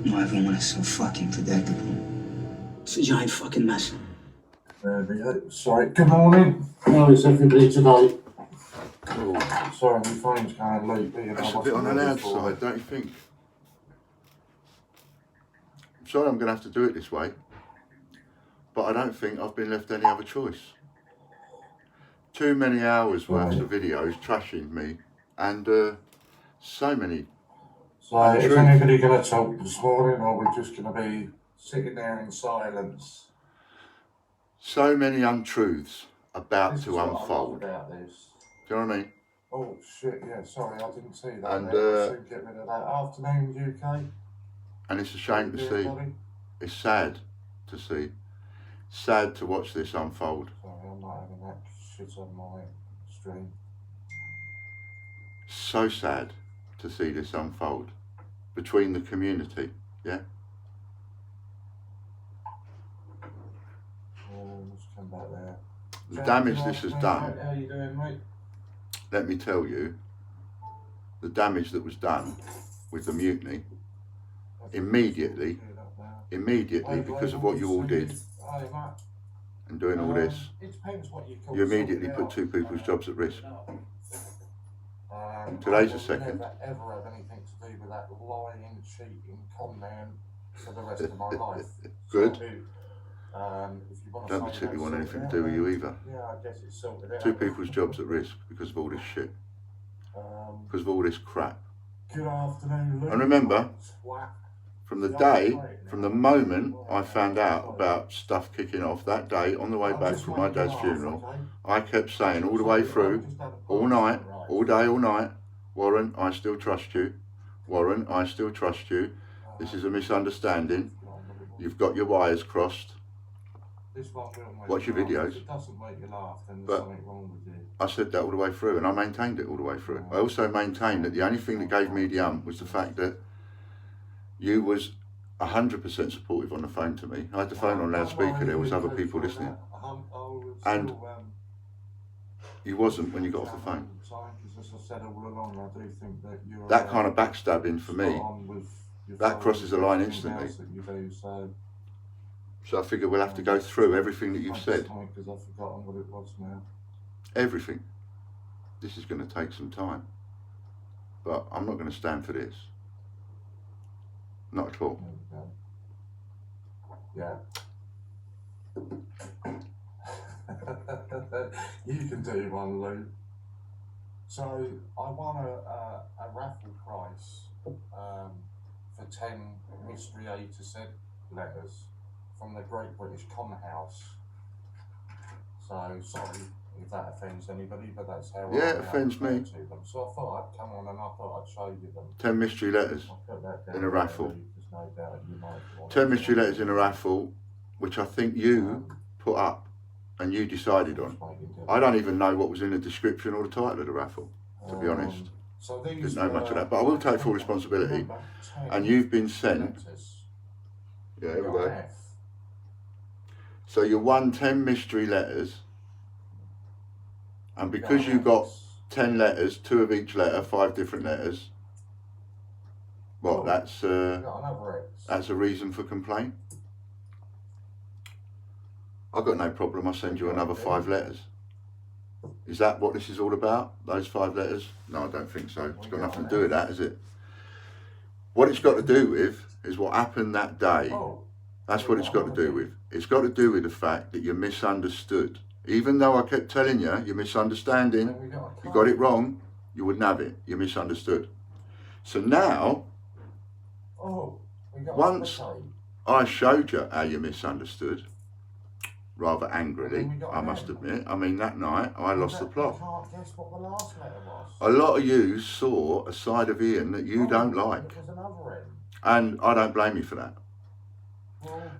Not everyone is so fucking predictable. It's a giant fucking mess. Sorry, good morning. How is everybody today? Oh, sorry, my phone's going late. It's a bit on the loud side, don't you think? I'm sorry I'm going to have to do it this way, but I don't think I've been left any other choice. Too many hours worth of videos trashing me, and so many. So, is anybody going to talk this morning, or are we just going to be sitting there in silence? So many untruths about to unfold. Do you know what I mean? Oh shit! Yeah, sorry, I didn't see that. And get rid of that. Afternoon, UK. And it's a shame to see. It's sad to see. Sad to watch this unfold. Sorry, I'm not having that shit on my stream. So sad to see this unfold between the community, yeah? Let's come back there. The damage this has done, how you doing, mate? Let me tell you, the damage that was done with the mutiny, immediately, because of what you all did, and doing all this, you immediately put two people's jobs at risk. Today's the second. I never ever have anything to do with that lying, cheating, con man for the rest of my life. Good. So, if you want Don't particularly want anything to do with you either. Yeah, I guess it's sorted out. Two people's jobs at risk because of all this shit. Because of all this crap. Good afternoon, Luke. And remember, from the moment I found out about stuff kicking off that day on the way back from my dad's funeral, I kept saying all the way through, all night, all day, all night, Warren, I still trust you. Warren, I still trust you. This is a misunderstanding. You've got your wires crossed. Watch your videos. But I said that all the way through, and I maintained it all the way through. I also maintained that the only thing that gave me the was the fact that you was 100% supportive on the phone to me. I had the phone on loudspeaker, there was other people listening. And you wasn't when you got off the phone. That kind of backstabbing for me, that crosses the line instantly. So I figure we'll have to go through everything that you've said. Everything. This is going to take some time. But I'm not going to stand for this. Not at all. Yeah. You can do one, Lou. So I won a raffle prize for 10 mystery A to Z letters from the Great British Con House. So sorry if that offends anybody, but that's how it offends me. To them. So I thought I'd come on and I thought I'd show you them. 10 mystery letters in a raffle. 10 mystery letters in a raffle, which I think you put up and you decided on. I don't even know what was in the description or the title of the raffle, to be honest. Didn't know much of that, but I will take full responsibility. And you've been sent. Yeah, here we go. So you won 10 mystery letters, and because you got 10 letters, 2 of each letter, 5 different letters, what, that's a reason for complaint? I've got no problem, I'll send you another 5 letters. Is that what this is all about, those 5 letters? No, I don't think so. It's got nothing to do with that, is it? What it's got to do with is what happened that day. That's what it's got to do with. It's got to do with the fact that you're misunderstood. Even though I kept telling you, you're misunderstanding, you got it wrong, you wouldn't have it. You're misunderstood. So now, once I showed you how you misunderstood, rather angrily, I must admit, I mean, that night, I lost the plot. A lot of you saw a side of Ian that you don't like. And I don't blame you for that.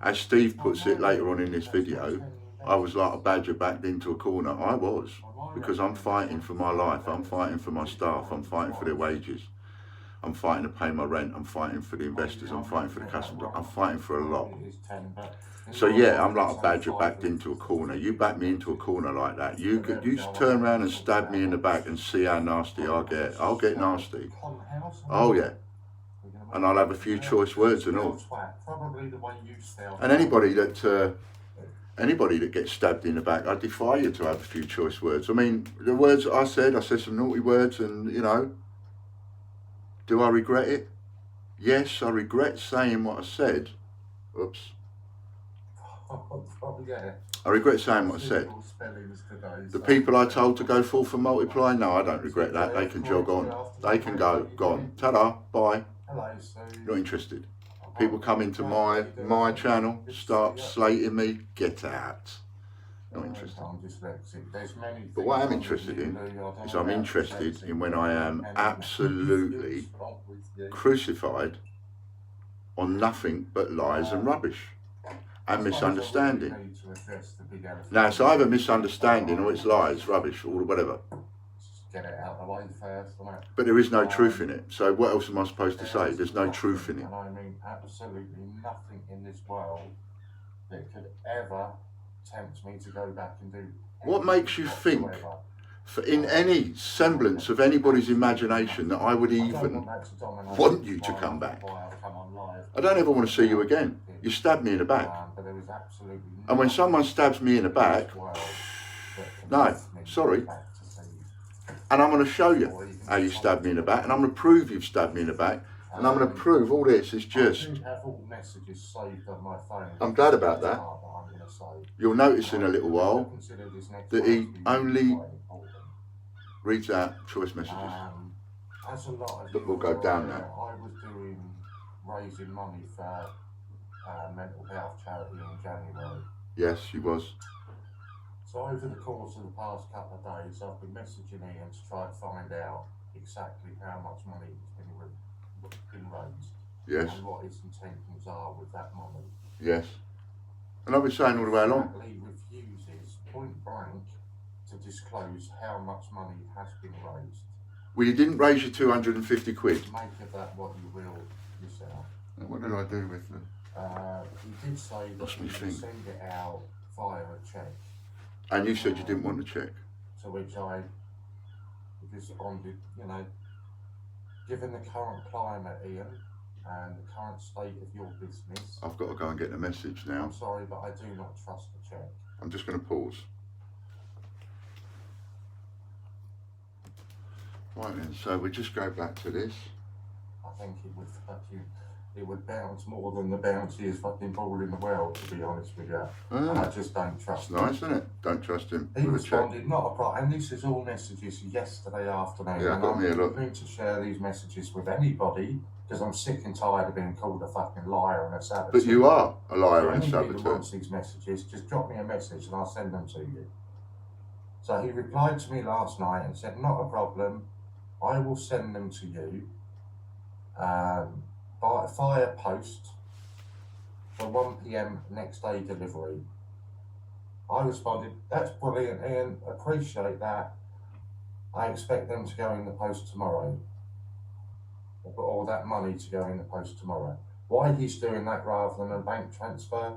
As Steve puts it later on in this video, I was like a badger backed into a corner. I was, because I'm fighting for my life, I'm fighting for my staff, I'm fighting for their wages, I'm fighting to pay my rent, I'm fighting for the investors, I'm fighting for the customers, I'm fighting for a lot. So yeah, I'm like a badger backed into a corner. You back me into a corner like that, you turn around and stab me in the back and see how nasty I'll get. I'll get nasty. Oh yeah. and I'll have a few choice words and all. Probably the way you sound. And anybody that gets stabbed in the back, I defy you to have a few choice words. I mean, the words I said some naughty words, and you know, do I regret it? Yes, I regret saying what I said. Oops. Yeah. I regret saying what I said. The people I told to go forth and multiply, no, I don't regret that. They can jog on. They can go, gone. Ta-da, bye. Not interested. People come into my channel, start slating me, get out. Not interested. But what I'm interested in is I'm interested in when I am absolutely crucified on nothing but lies and rubbish and misunderstanding. Now it's either misunderstanding or it's lies, rubbish, or whatever. Get it out of the way first, but there is no truth in it. So what else am I supposed to say? There's no truth in it. And I mean absolutely nothing in this world that could ever tempt me to go back and do. What makes you think, in any semblance of anybody's imagination, that I would even want you to come back? I don't ever want to see you again. You stabbed me in the back. And when someone stabs me in the back, no, sorry. And I'm going to show you how you stabbed me in the back, and I'm going to prove you've stabbed me in the back, and I'm going to prove all this is just. I'm glad about that. You'll notice in a little while that he only reads out choice messages. But we'll go down now. I was raising money for mental health charity in January. Yes, she was. So over the course of the past couple of days, I've been messaging Ian to try to find out exactly how much money has been raised. Yes. And what his intentions are with that money. Yes. And I've been saying all the way along. He refuses point blank to disclose how much money has been raised. Well, you didn't raise your 250 quid. Make of that what you will yourself. And what did I do with them? You did say that you would send it out via a cheque. And you said you didn't want the cheque. To which I responded, you know, given the current climate, Ian, and the current state of your business. I've got to go and get the message now. I'm sorry, but I do not trust the cheque. I'm just going to pause. Right then, so we just go back to this. I think it would bounce more than the bounciest fucking ball in the world, to be honest with you. And I just don't trust him. Nice, isn't it? Don't trust him. He responded, not a problem. And this is all messages yesterday afternoon. Yeah, I got me a look. I'm going to share these messages with anybody because I'm sick and tired of being called a fucking liar and a saboteur. But you are a liar and a saboteur. saboteur. If wants these messages, just drop me a message and I'll send them to you. So he replied to me last night and said, not a problem. I will send them to you via post for 1 p.m. next day delivery. I responded, that's brilliant, Ian, appreciate that. I expect them to go in the post tomorrow. Or that money to go in the post tomorrow. Why he's doing that rather than a bank transfer,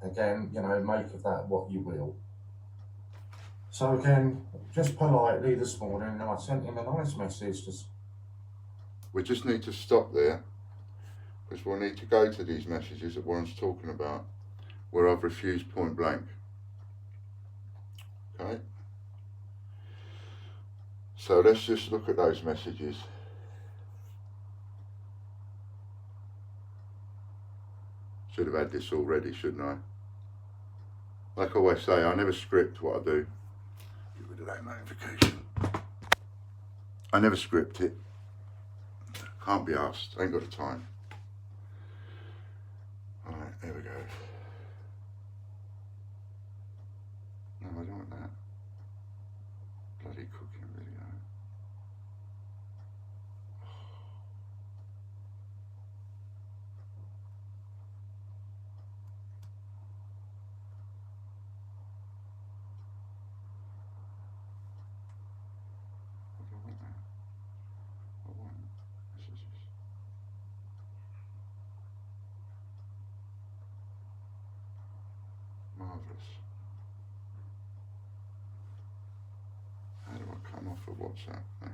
again, you know, make of that what you will. So again, just politely this morning, I sent him a nice message. We just need to stop there, because we'll need to go to these messages that Warren's talking about, where I've refused point blank. Okay? So let's just look at those messages. Should have had this already, shouldn't I? Like I always say, I never script what I do. Get rid of that notification. I never script it. Can't be asked. Ain't got the time. Alright, there we go. No, I don't want that. Bloody cooking video. Marvellous. How do I come off of WhatsApp now?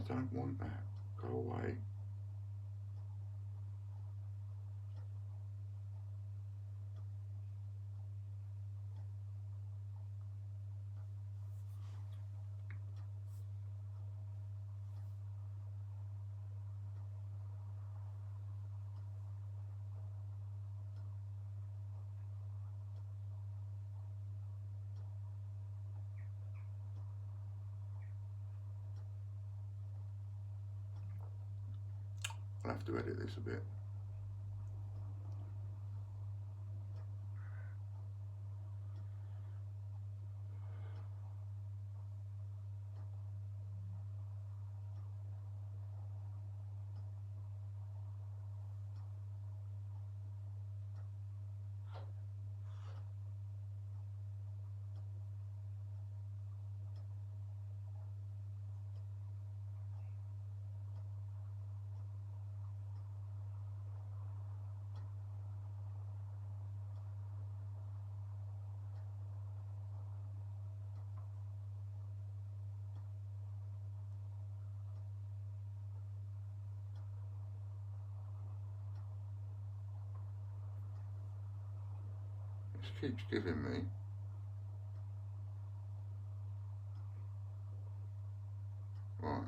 don't want that. Go away. I'll have to edit this a bit. It keeps giving me. Right.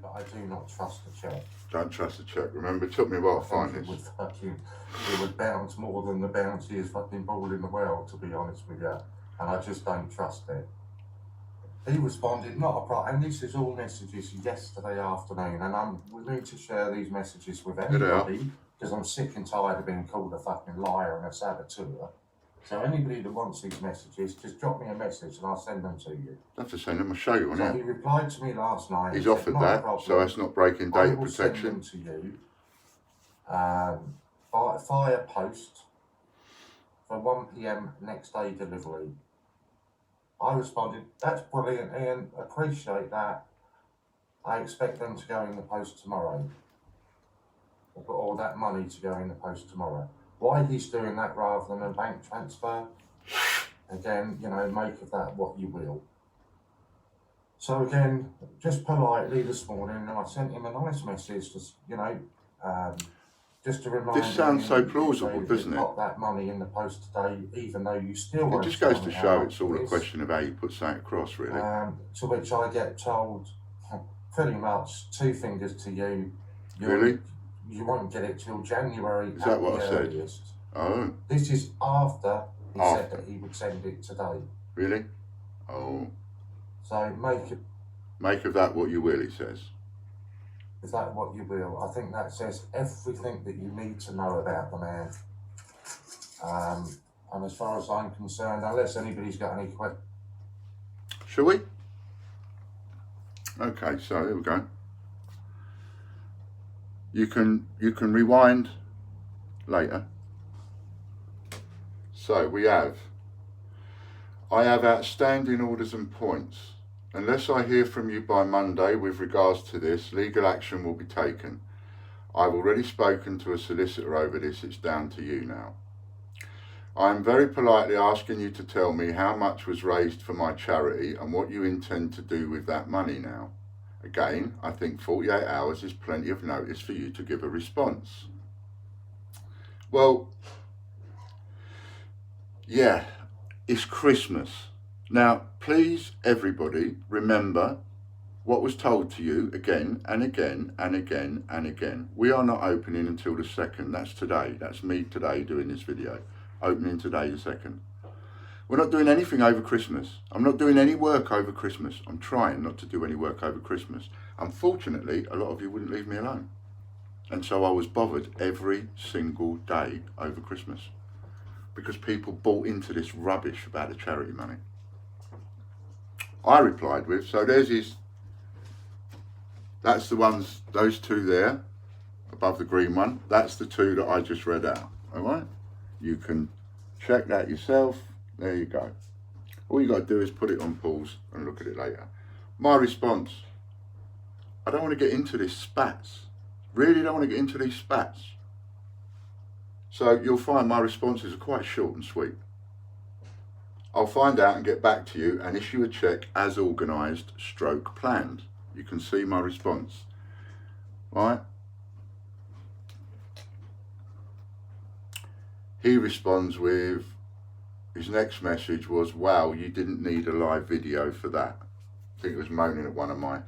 But I do not trust the check. Don't trust the check. Remember, it took me a while to find this. It would bounce more than the bounciest fucking ball in the world, to be honest with you. And I just don't trust it. He responded, not a problem. And this is all messages yesterday afternoon. And we need to share these messages with anybody, because I'm sick and tired of being called a fucking liar and a saboteur. So anybody that wants these messages, just drop me a message and I'll send them to you. Don't have to send them, I'll show you on it. He replied to me last night. He's offered that, so that's not breaking data protection. I will send them to you via post for 1 PM next day delivery. I responded, that's brilliant, Ian, appreciate that. I expect them to go in the post tomorrow. Or that money to go in the post tomorrow. Why he's doing that rather than a bank transfer, again, you know, make of that what you will. So again, just politely this morning, I sent him a nice message, just, you know, just to remind him. This sounds so plausible, doesn't it? Got that money in the post today, even though you still won't. It just goes to show it's all a question of how you put something across, really. To which I get told, pretty much, 2 fingers to you. Really? You won't get it till January. Is that what I said? Oh. This is after he said that he would send it today. Really? Oh. So make of that what you will, he says. Is that what you will? I think that says everything that you need to know about the man. And as far as I'm concerned, unless anybody's got any questions. Shall we? Okay, so here we go. You can rewind later. So I have outstanding orders and points. Unless I hear from you by Monday with regards to this, legal action will be taken. I've already spoken to a solicitor over this, it's down to you now. I am very politely asking you to tell me how much was raised for my charity and what you intend to do with that money now. Again, I think 48 hours is plenty of notice for you to give a response. Well, yeah, it's Christmas. Now, please, everybody, remember what was told to you again and again and again and again. We are not opening until the 2nd. That's today. That's me today doing this video. Opening today the 2nd. We're not doing anything over Christmas. I'm not doing any work over Christmas. I'm trying not to do any work over Christmas. Unfortunately, a lot of you wouldn't leave me alone. And so I was bothered every single day over Christmas because people bought into this rubbish about the charity money. I replied with, so there's his, that's the ones, those two there, above the green one, that's the two that I just read out, all right? You can check that yourself, there you go. All you got to do is put it on pause and look at it later. My response, I don't want to get into this spats. Really don't want to get into these spats. So you'll find my responses are quite short and sweet. I'll find out and get back to you and issue a check as organised / planned. You can see my response, right? He responds with, his next message was, wow, you didn't need a live video for that. I think it was moaning at one of my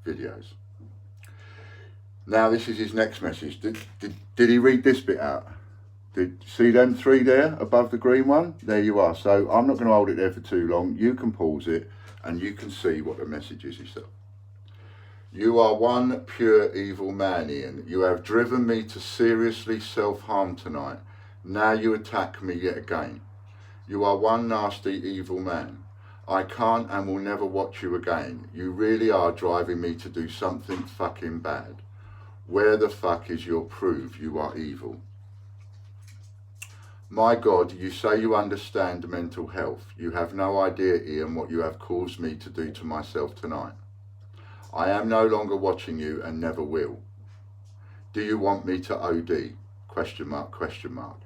videos. Now this is his next message. Did he read this bit out? Did you see them three there above the green one? There you are. So I'm not going to hold it there for too long. You can pause it and you can see what the message is yourself. You are one pure evil man, Ian. You have driven me to seriously self-harm tonight. Now you attack me yet again. You are one nasty evil man. I can't and will never watch you again. You really are driving me to do something fucking bad. Where the fuck is your proof you are evil? My God, you say you understand mental health. You have no idea, Ian, what you have caused me to do to myself tonight. I am no longer watching you and never will. Do you want me to OD? Question mark, question mark.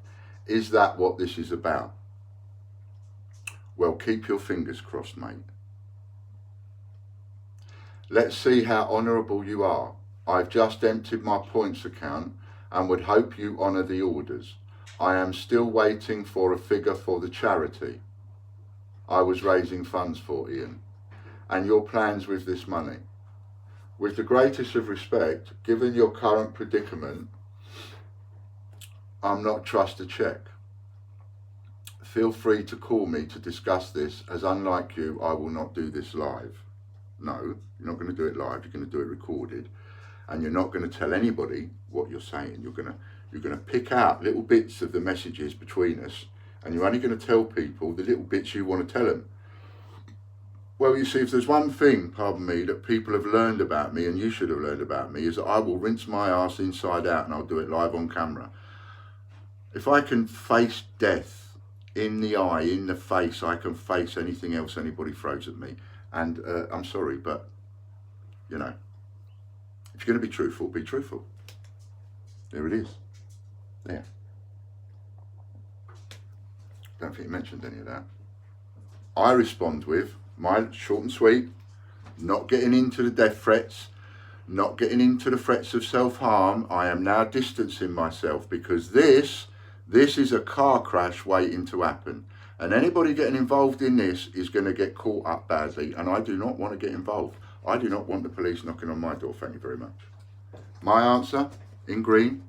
Is that what this is about? Well, keep your fingers crossed, mate. Let's see how honourable you are. I've just emptied my points account and would hope you honour the orders. I am still waiting for a figure for the charity I was raising funds for, Ian, and your plans with this money. With the greatest of respect, given your current predicament, I'm not trust a cheque. Feel free to call me to discuss this, as unlike you, I will not do this live. No, you're not going to do it live, you're going to do it recorded. And you're not going to tell anybody what you're saying. You're going to pick out little bits of the messages between us, and you're only going to tell people the little bits you want to tell them. Well, you see, if there's one thing, pardon me, that people have learned about me, and you should have learned about me, is that I will rinse my arse inside out and I'll do it live on camera. If I can face death in the eye, in the face, I can face anything else anybody throws at me. And I'm sorry, but, you know, if you're going to be truthful, be truthful. There it is. There. Don't think you mentioned any of that. I respond with, mine short and sweet, not getting into the death threats, not getting into the threats of self-harm. I am now distancing myself because this is a car crash waiting to happen. And anybody getting involved in this is going to get caught up badly. And I do not want to get involved. I do not want the police knocking on my door. Thank you very much. My answer, in green,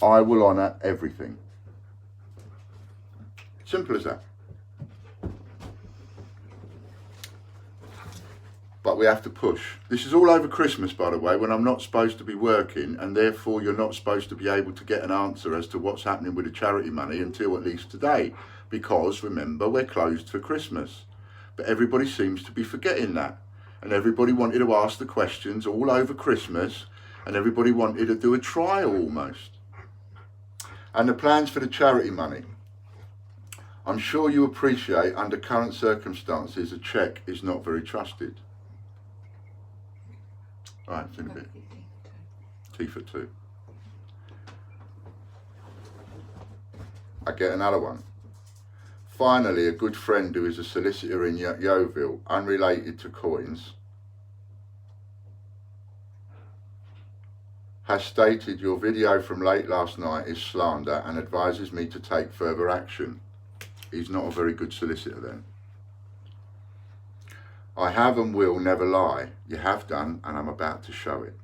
I will honour everything. Simple as that. But we have to push. This is all over Christmas, by the way, when I'm not supposed to be working, and therefore you're not supposed to be able to get an answer as to what's happening with the charity money until at least today. Because, remember, we're closed for Christmas. But everybody seems to be forgetting that. And everybody wanted to ask the questions all over Christmas, and everybody wanted to do a trial almost. And the plans for the charity money. I'm sure you appreciate, under current circumstances, a cheque is not very trusted. Right, it's in a bit. Tea for two. I get another one. Finally, a good friend who is a solicitor in Yeovil, unrelated to coins, has stated your video from late last night is slander and advises me to take further action. He's not a very good solicitor then. I have and will never lie. You have done, and I'm about to show it.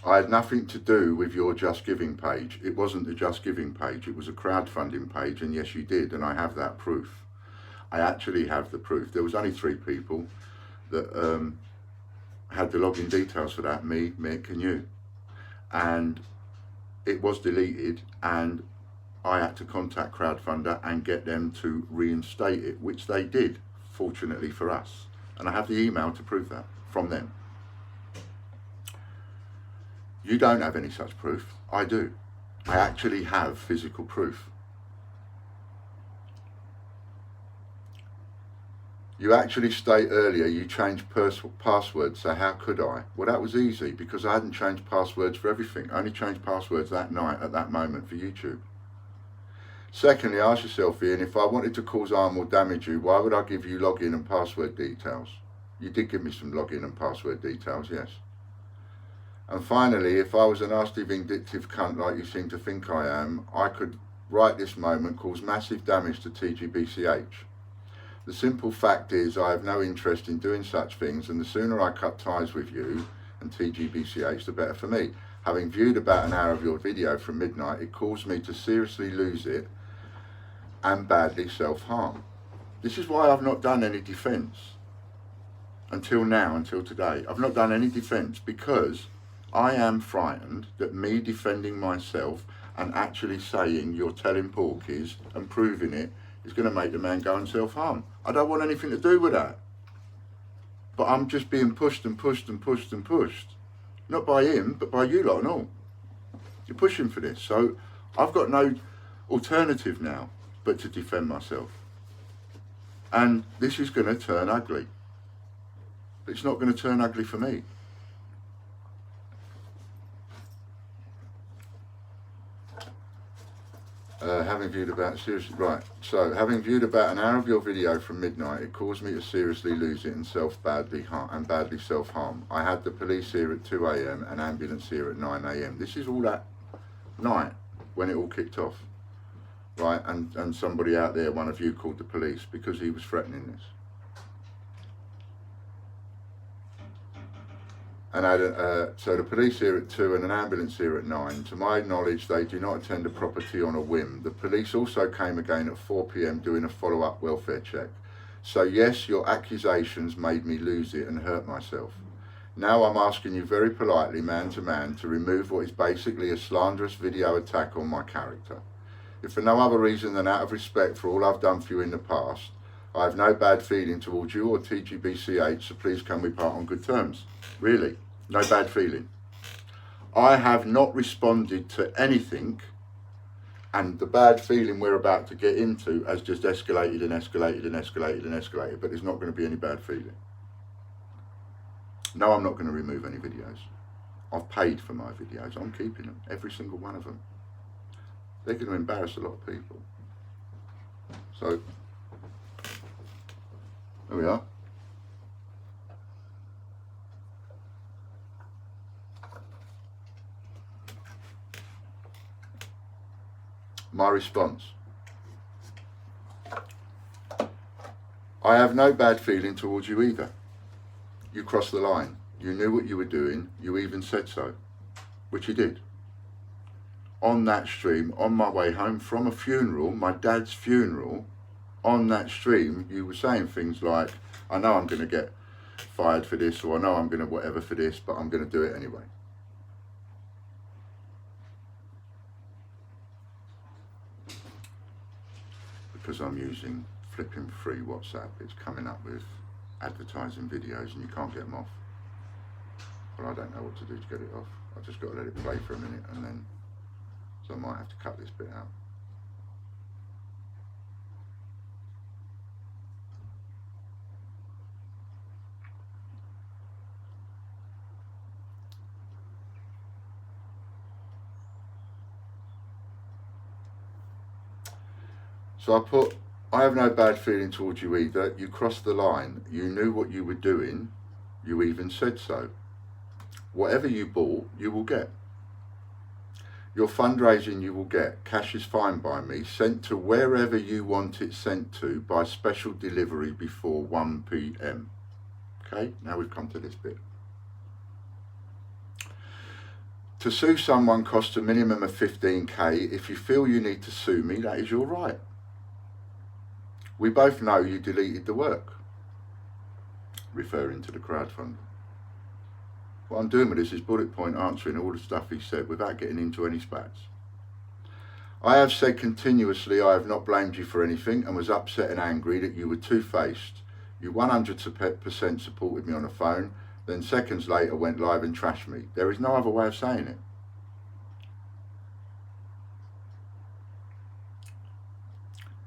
I had nothing to do with your Just Giving page. It wasn't a Just Giving page, it was a crowdfunding page, and yes you did, and I have that proof. I actually have the proof. There was only 3 people that had the login details for that, me, Mick and you. And it was deleted, and I had to contact Crowdfunder and get them to reinstate it, which they did, fortunately for us. And I have the email to prove that from them. You don't have any such proof. I do. I actually have physical proof. You actually state earlier you changed passwords, so how could I? Well, that was easy because I hadn't changed passwords for everything. I only changed passwords that night at that moment for YouTube. Secondly, ask yourself, Ian, if I wanted to cause harm or damage you, why would I give you login and password details? You did give me some login and password details, yes. And finally, if I was a nasty, vindictive cunt like you seem to think I am, I could, right this moment, cause massive damage to TGBCH. The simple fact is I have no interest in doing such things, and the sooner I cut ties with you and TGBCH, the better for me. Having viewed about an hour of your video from midnight, it caused me to seriously lose it and badly self-harm. This is why I've not done any defence until now, until today. I've not done any defence because I am frightened that me defending myself and actually saying you're telling porkies and proving it is going to make the man go and self-harm. I don't want anything to do with that. But I'm just being pushed and pushed and pushed and pushed. Not by him, but by you lot and all. You're pushing for this. So I've got no alternative now but to defend myself. And this is going to turn ugly. But it's not going to turn ugly for me. Having viewed about having viewed about an hour of your video from midnight, it caused me to seriously lose it and badly self-harm. I had the police here at 2 AM and ambulance here at 9 AM. This is all that night when it all kicked off, right? And somebody out there, one of you, called the police because he was threatening this. And so the police here at 2 and an ambulance here at 9. To my knowledge, they do not attend a property on a whim. The police also came again at 4 PM doing a follow-up welfare check. So yes, your accusations made me lose it and hurt myself. Now I'm asking you very politely, man to man, to remove what is basically a slanderous video attack on my character. If for no other reason than out of respect for all I've done for you in the past, I have no bad feeling towards you or TGBCH, so please can we part on good terms? Really, no bad feeling. I have not responded to anything, and the bad feeling we're about to get into has just escalated and escalated and escalated and escalated, but there's not going to be any bad feeling. No, I'm not going to remove any videos. I've paid for my videos. I'm keeping them, every single one of them. They're going to embarrass a lot of people. So, there we are. My response. I have no bad feeling towards you either. You crossed the line. You knew what you were doing. You even said so, which you did. On that stream, on my way home from a funeral, my dad's funeral, on that stream, you were saying things like, I know I'm going to get fired for this, or I know I'm going to whatever for this, but I'm going to do it anyway. Because I'm using flipping free WhatsApp, it's coming up with advertising videos and you can't get them off. Well, I don't know what to do to get it off. I've just got to let it play for a minute and then, so I might have to cut this bit out. So I put, I have no bad feeling towards you either. You crossed the line. You knew what you were doing. You even said so. Whatever you bought, you will get. Your fundraising you will get. Cash is fine by me. Sent to wherever you want it sent to by special delivery before 1 PM. Okay, now we've come to this bit. To sue someone costs a minimum of 15k. If you feel you need to sue me, that is your right. We both know you deleted the work, referring to the crowdfund. What I'm doing with this is bullet point answering all the stuff he said without getting into any spats. I have said continuously I have not blamed you for anything and was upset and angry that you were two-faced. You 100% supported me on the phone, then seconds later went live and trashed me. There is no other way of saying it.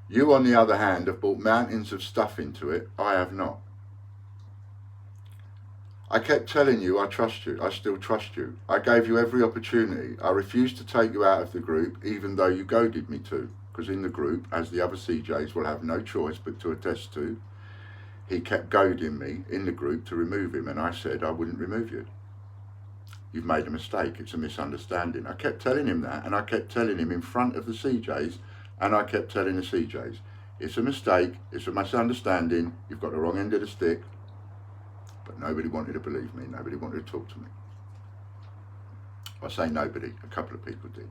You, on the other hand, have brought mountains of stuff into it. I have not. I kept telling you I trust you. I still trust you. I gave you every opportunity. I refused to take you out of the group, even though you goaded me to. Because in the group, as the other CJs will have no choice but to attest to, he kept goading me in the group to remove him, and I said I wouldn't remove you. You've made a mistake. It's a misunderstanding. I kept telling him that, and I kept telling him in front of the CJs, and I kept telling the CJs, it's a mistake, it's a misunderstanding, you've got the wrong end of the stick. But nobody wanted to believe me, nobody wanted to talk to me. I say nobody, a couple of people did.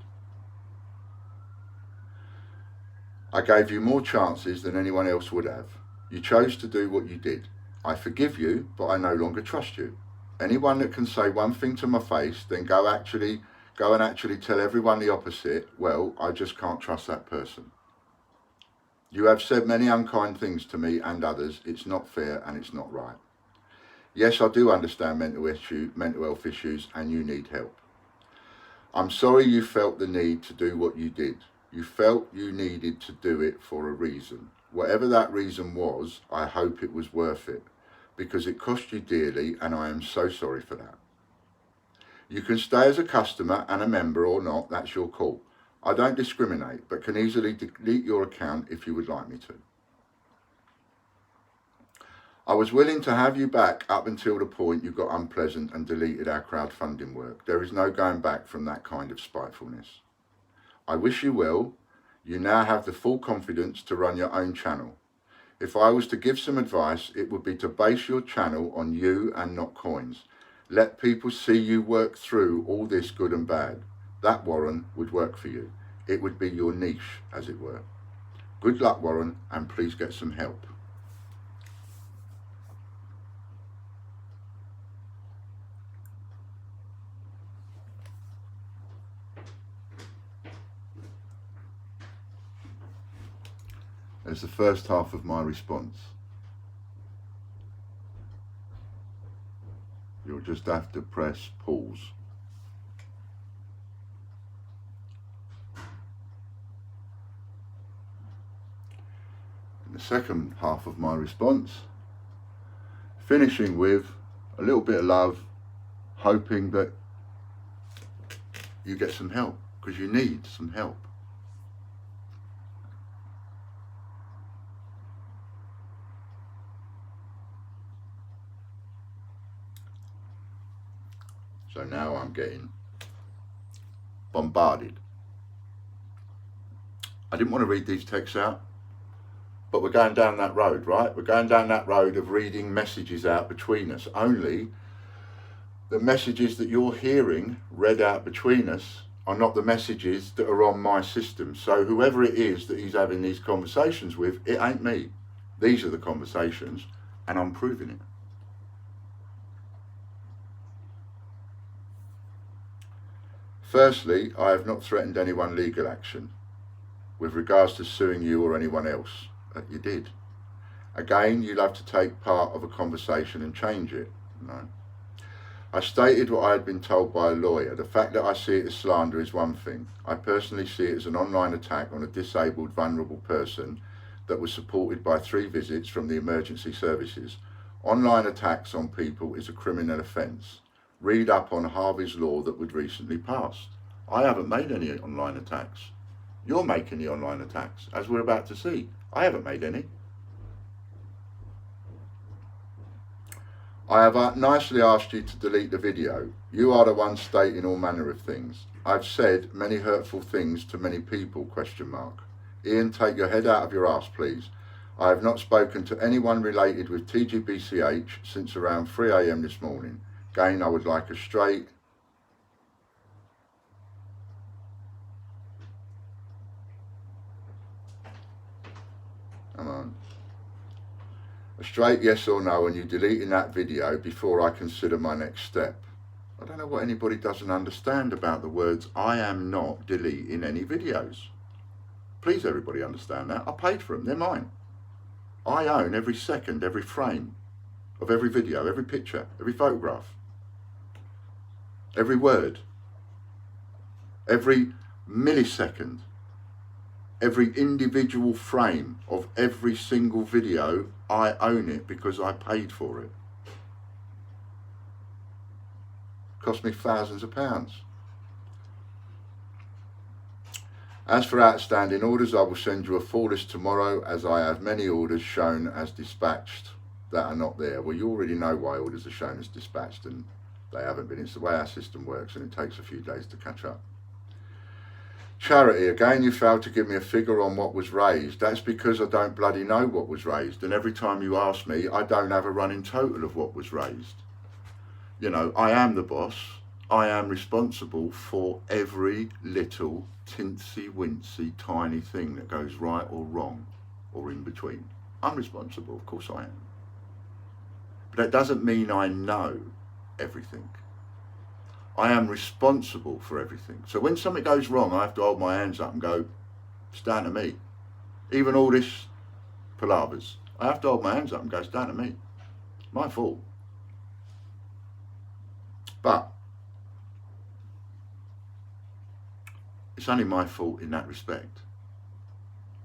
I gave you more chances than anyone else would have. You chose to do what you did. I forgive you, but I no longer trust you. Anyone that can say one thing to my face, then go and actually tell everyone the opposite, well, I just can't trust that person. You have said many unkind things to me and others. It's not fair and it's not right. Yes, I do understand mental health issues, and you need help. I'm sorry you felt the need to do what you did. You felt you needed to do it for a reason. Whatever that reason was, I hope it was worth it, because it cost you dearly, and I am so sorry for that. You can stay as a customer and a member or not, that's your call. I don't discriminate, but can easily delete your account if you would like me to. I was willing to have you back up until the point you got unpleasant and deleted our crowdfunding work. There is no going back from that kind of spitefulness. I wish you well. You now have the full confidence to run your own channel. If I was to give some advice, it would be to base your channel on you and not coins. Let people see you work through all this good and bad. That, Warren, would work for you. It would be your niche, as it were. Good luck, Warren, and please get some help. There's the first half of my response. You'll just have to press pause. And the second half of my response, finishing with a little bit of love, hoping that you get some help, because you need some help. So now I'm getting bombarded. I didn't want to read these texts out, but we're going down that road, right? We're going down that road of reading messages out between us. Only the messages that you're hearing read out between us are not the messages that are on my system. So whoever it is that he's having these conversations with, it ain't me. These are the conversations, and I'm proving it. Firstly, I have not threatened anyone legal action with regards to suing you or anyone else. You did. Again, you'll have to take part of a conversation and change it. No. I stated what I had been told by a lawyer. The fact that I see it as slander is one thing. I personally see it as an online attack on a disabled, vulnerable person that was supported by 3 visits from the emergency services. Online attacks on people is a criminal offence. Read up on Harvey's law that was recently passed. I haven't made any online attacks. You're making the online attacks, as we're about to see. I haven't made any. I have nicely asked you to delete the video. You are the one stating all manner of things. I've said many hurtful things to many people, ? Ian, take your head out of your arse, please. I have not spoken to anyone related with TGBCH since around 3 AM this morning. Again, I would like a straight a straight yes or no, and you deleting that video before I consider my next step. know what anybody doesn't understand about the words I am not deleting any videos. Please everybody understand that. I paid for them, they're mine. I own every second, every frame of every video, every picture, every photograph, every word, every millisecond, every individual frame of every single video. I own it because I paid for it. Cost me thousands of pounds. As for outstanding orders, I will send you a full list tomorrow, as I have many orders shown as dispatched that are not there. Well, you already know why orders are shown as dispatched and they haven't been. It's the way our system works, and it takes a few days to catch up. Charity, again, you failed to give me a figure on what was raised. That's because I don't bloody know what was raised, and every time you ask me, I don't have a running total of what was raised. You know, I am the boss. I am responsible for every little tinsy-wincy tiny thing that goes right or wrong or in between. I'm responsible, of course I am. But that doesn't mean I know everything. I am responsible for everything. So when something goes wrong, I have to hold my hands up and go, it's down to me. Even all this palavers, I have to hold my hands up and go, it's down to me. My fault. But it's only my fault in that respect.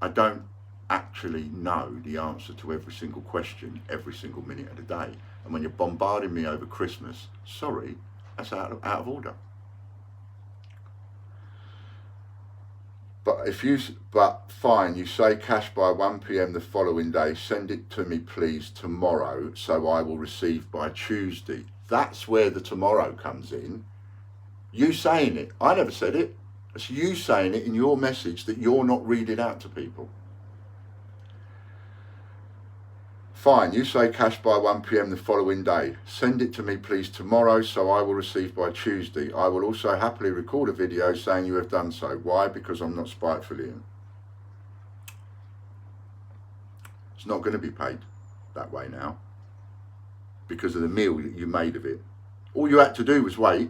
I don't actually know the answer to every single question every single minute of the day. And when you're bombarding me over Christmas, sorry, that's out of order. But fine, you say cash by 1 p.m. the following day. Send it to me, please, tomorrow, so I will receive by Tuesday. That's where the tomorrow comes in. You saying it. I never said it. It's you saying it in your message that you're not reading out to people. Fine, you say cash by 1 p.m. the following day. Send it to me, please, tomorrow, so I will receive by Tuesday. I will also happily record a video saying you have done so. Why? Because I'm not spiteful, Ian. It's not going to be paid that way now because of the meal that you made of it. All you had to do was wait.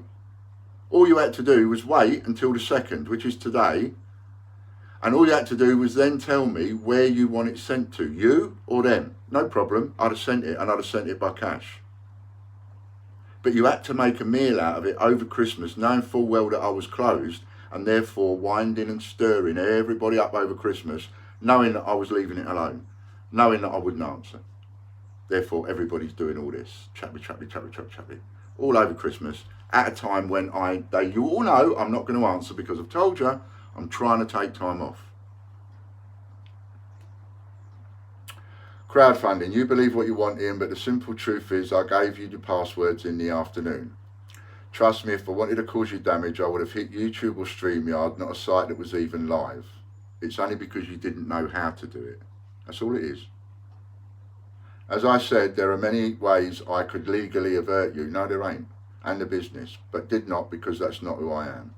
All you had to do was wait until the 2nd, which is today. And all you had to do was then tell me where you want it sent to, you or them. No problem, I'd have sent it, and I'd have sent it by cash. But you had to make a meal out of it over Christmas, knowing full well that I was closed, and therefore winding and stirring everybody up over Christmas, knowing that I was leaving it alone, knowing that I wouldn't answer. Therefore, everybody's doing all this, chappy, all over Christmas, at a time when you all know I'm not going to answer because I've told you I'm trying to take time off. Crowdfunding, you believe what you want, Ian, but the simple truth is I gave you the passwords in the afternoon. Trust me, if I wanted to cause you damage, I would have hit YouTube or StreamYard, not a site that was even live. It's only because you didn't know how to do it. That's all it is. As I said, there are many ways I could legally avert you. No, there ain't. And the business, but did not because that's not who I am.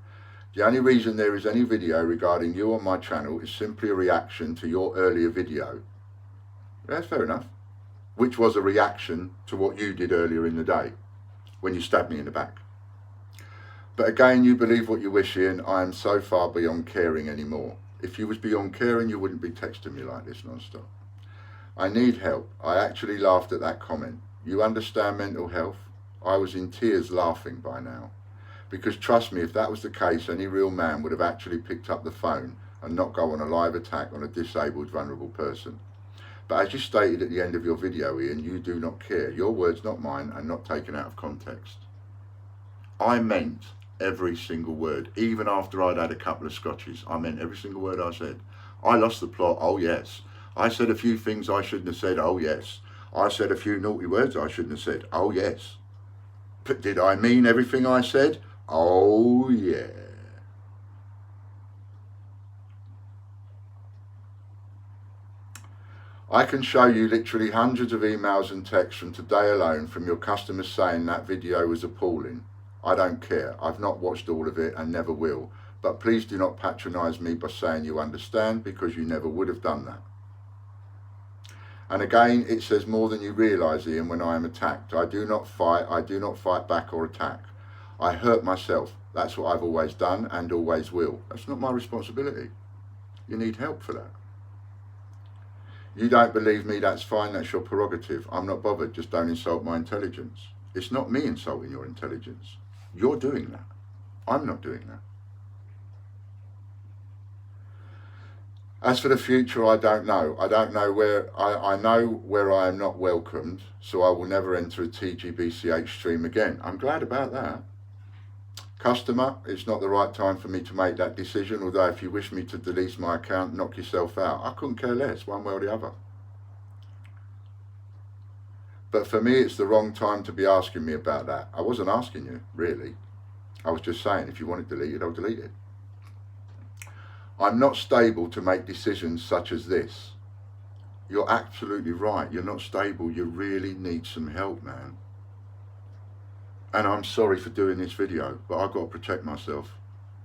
The only reason there is any video regarding you on my channel is simply a reaction to your earlier video. That's fair enough. Which was a reaction to what you did earlier in the day when you stabbed me in the back. But again, you believe what you wish, Ian. I am so far beyond caring anymore. If you was beyond caring, you wouldn't be texting me like this non-stop. I need help. I actually laughed at that comment. You understand mental health? I was in tears laughing by now. Because trust me, if that was the case, any real man would have actually picked up the phone and not go on a live attack on a disabled, vulnerable person. But as you stated at the end of your video, Ian, you do not care. Your words, not mine, and not taken out of context. I meant every single word, even after I'd had a couple of scotches. I meant every single word I said. I lost the plot, oh yes. I said a few things I shouldn't have said, oh yes. I said a few naughty words I shouldn't have said, oh yes. But did I mean everything I said? Oh yeah. I can show you literally hundreds of emails and texts from today alone from your customers saying that video was appalling. I don't care. I've not watched all of it and never will. But please do not patronise me by saying you understand, because you never would have done that. And again, it says more than you realise, Ian, when I am attacked. I do not fight back or attack. I hurt myself. That's what I've always done and always will. That's not my responsibility. You need help for that. You don't believe me, that's fine, that's your prerogative. I'm not bothered, just don't insult my intelligence. It's not me insulting your intelligence. You're doing that. I'm not doing that. As for the future, I don't know. I don't know where, I know where I am not welcomed, so I will never enter a TGBCH stream again. I'm glad about that. Customer, it's not the right time for me to make that decision, although if you wish me to delete my account, knock yourself out. I couldn't care less, one way or the other. But for me, it's the wrong time to be asking me about that. I wasn't asking you, really. I was just saying, if you want it deleted, I'll delete it. I'm not stable to make decisions such as this. You're absolutely right. You're not stable. You really need some help, man. And I'm sorry for doing this video, but I've got to protect myself.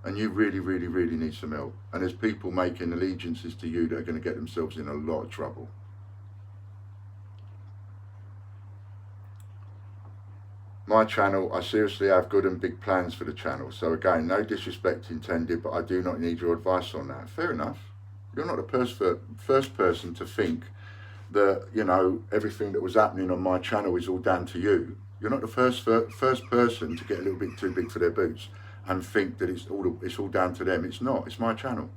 And you really, really, really need some help. And there's people making allegiances to you that are going to get themselves in a lot of trouble. My channel, I seriously have good and big plans for the channel. So again, no disrespect intended, but I do not need your advice on that. Fair enough. You're not the first person to think that, you know, everything that was happening on my channel is all down to you. You're not the first person to get a little bit too big for their boots and think that it's all down to them. It's not. It's my channel.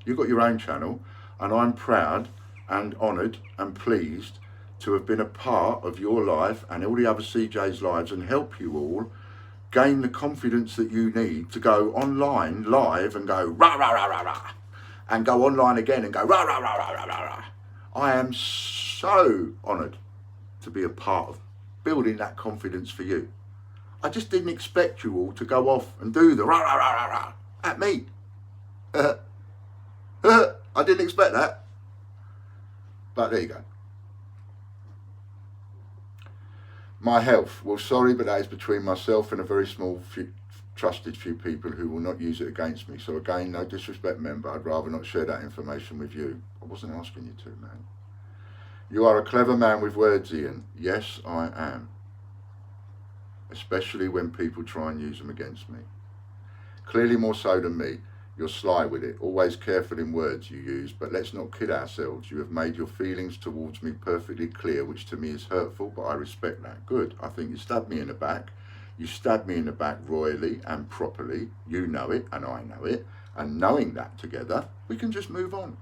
You've got your own channel, and I'm proud and honoured and pleased to have been a part of your life and all the other CJ's lives and help you all gain the confidence that you need to go online live and go rah rah rah rah rah, and go online again and go rah rah rah rah rah rah rah. I am so honoured to be a part of building that confidence for you. I just didn't expect you all to go off and do the rah rah rah rah rah at me. I didn't expect that. But there you go. My health. Well, sorry, but that is between myself and a very small trusted few people who will not use it against me. So again, no disrespect, member. I'd rather not share that information with you. I wasn't asking you to, man. You are a clever man with words, Ian. Yes, I am. Especially when people try and use them against me. Clearly more so than me. You're sly with it, always careful in words you use, but let's not kid ourselves. You have made your feelings towards me perfectly clear, which to me is hurtful, but I respect that. Good. I think you stabbed me in the back. You stabbed me in the back royally and properly. You know it, and I know it. And knowing that together, we can just move on.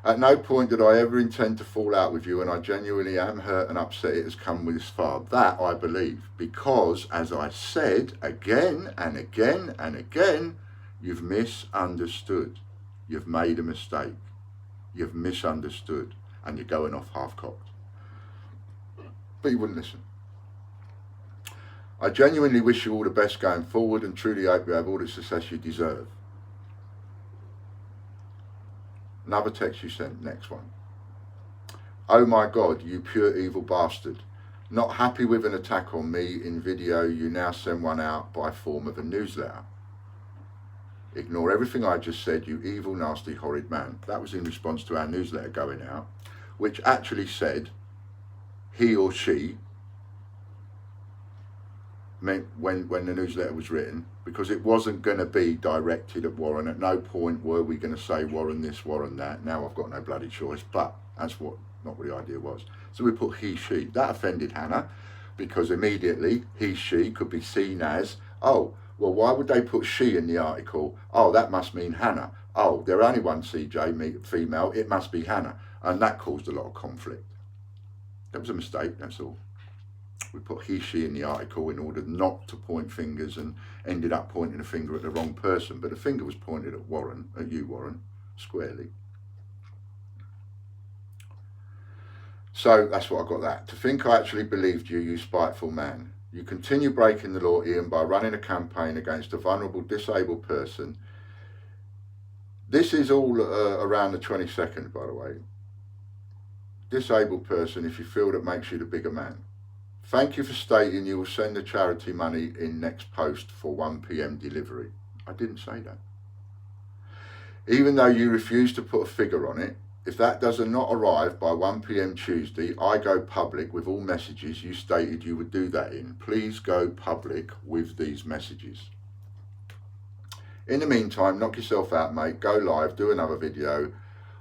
At no point did I ever intend to fall out with you, and I genuinely am hurt and upset it has come this far. That I believe, because, as I said again and again and again, you've misunderstood. You've made a mistake. You've misunderstood, and you're going off half-cocked. But you wouldn't listen. I genuinely wish you all the best going forward and truly hope you have all the success you deserve. Another text you sent, next one. Oh my God, you pure evil bastard. Not happy with an attack on me in video, you now send one out by form of a newsletter. Ignore everything I just said, you evil, nasty, horrid man. That was in response to our newsletter going out, which actually said he or she meant when the newsletter was written, because it wasn't going to be directed at Warren. At no point were we going to say Warren this, Warren that. Now I've got no bloody choice, but that's not what the idea was. So we put he, she. That offended Hannah, because immediately he, she could be seen as, oh, well, why would they put she in the article? Oh, that must mean Hannah. Oh, they're only one CJ, female, it must be Hannah. And that caused a lot of conflict. That was a mistake, that's all. We put he, she in the article in order not to point fingers, and ended up pointing a finger at the wrong person. But the finger was pointed at Warren, at you, Warren, squarely. So that's what I got that. To think I actually believed you, you spiteful man. You continue breaking the law, Ian, by running a campaign against a vulnerable, disabled person. This is all around the 22nd, by the way. Disabled person, if you feel that makes you the bigger man. Thank you for stating you will send the charity money in next post for 1 PM delivery. I didn't say that. Even though you refused to put a figure on it, If that does not arrive by 1 p.m. Tuesday, I go public with all messages you stated you would do that in. Please go public with these messages. In the meantime, knock yourself out, mate. Go live, do another video.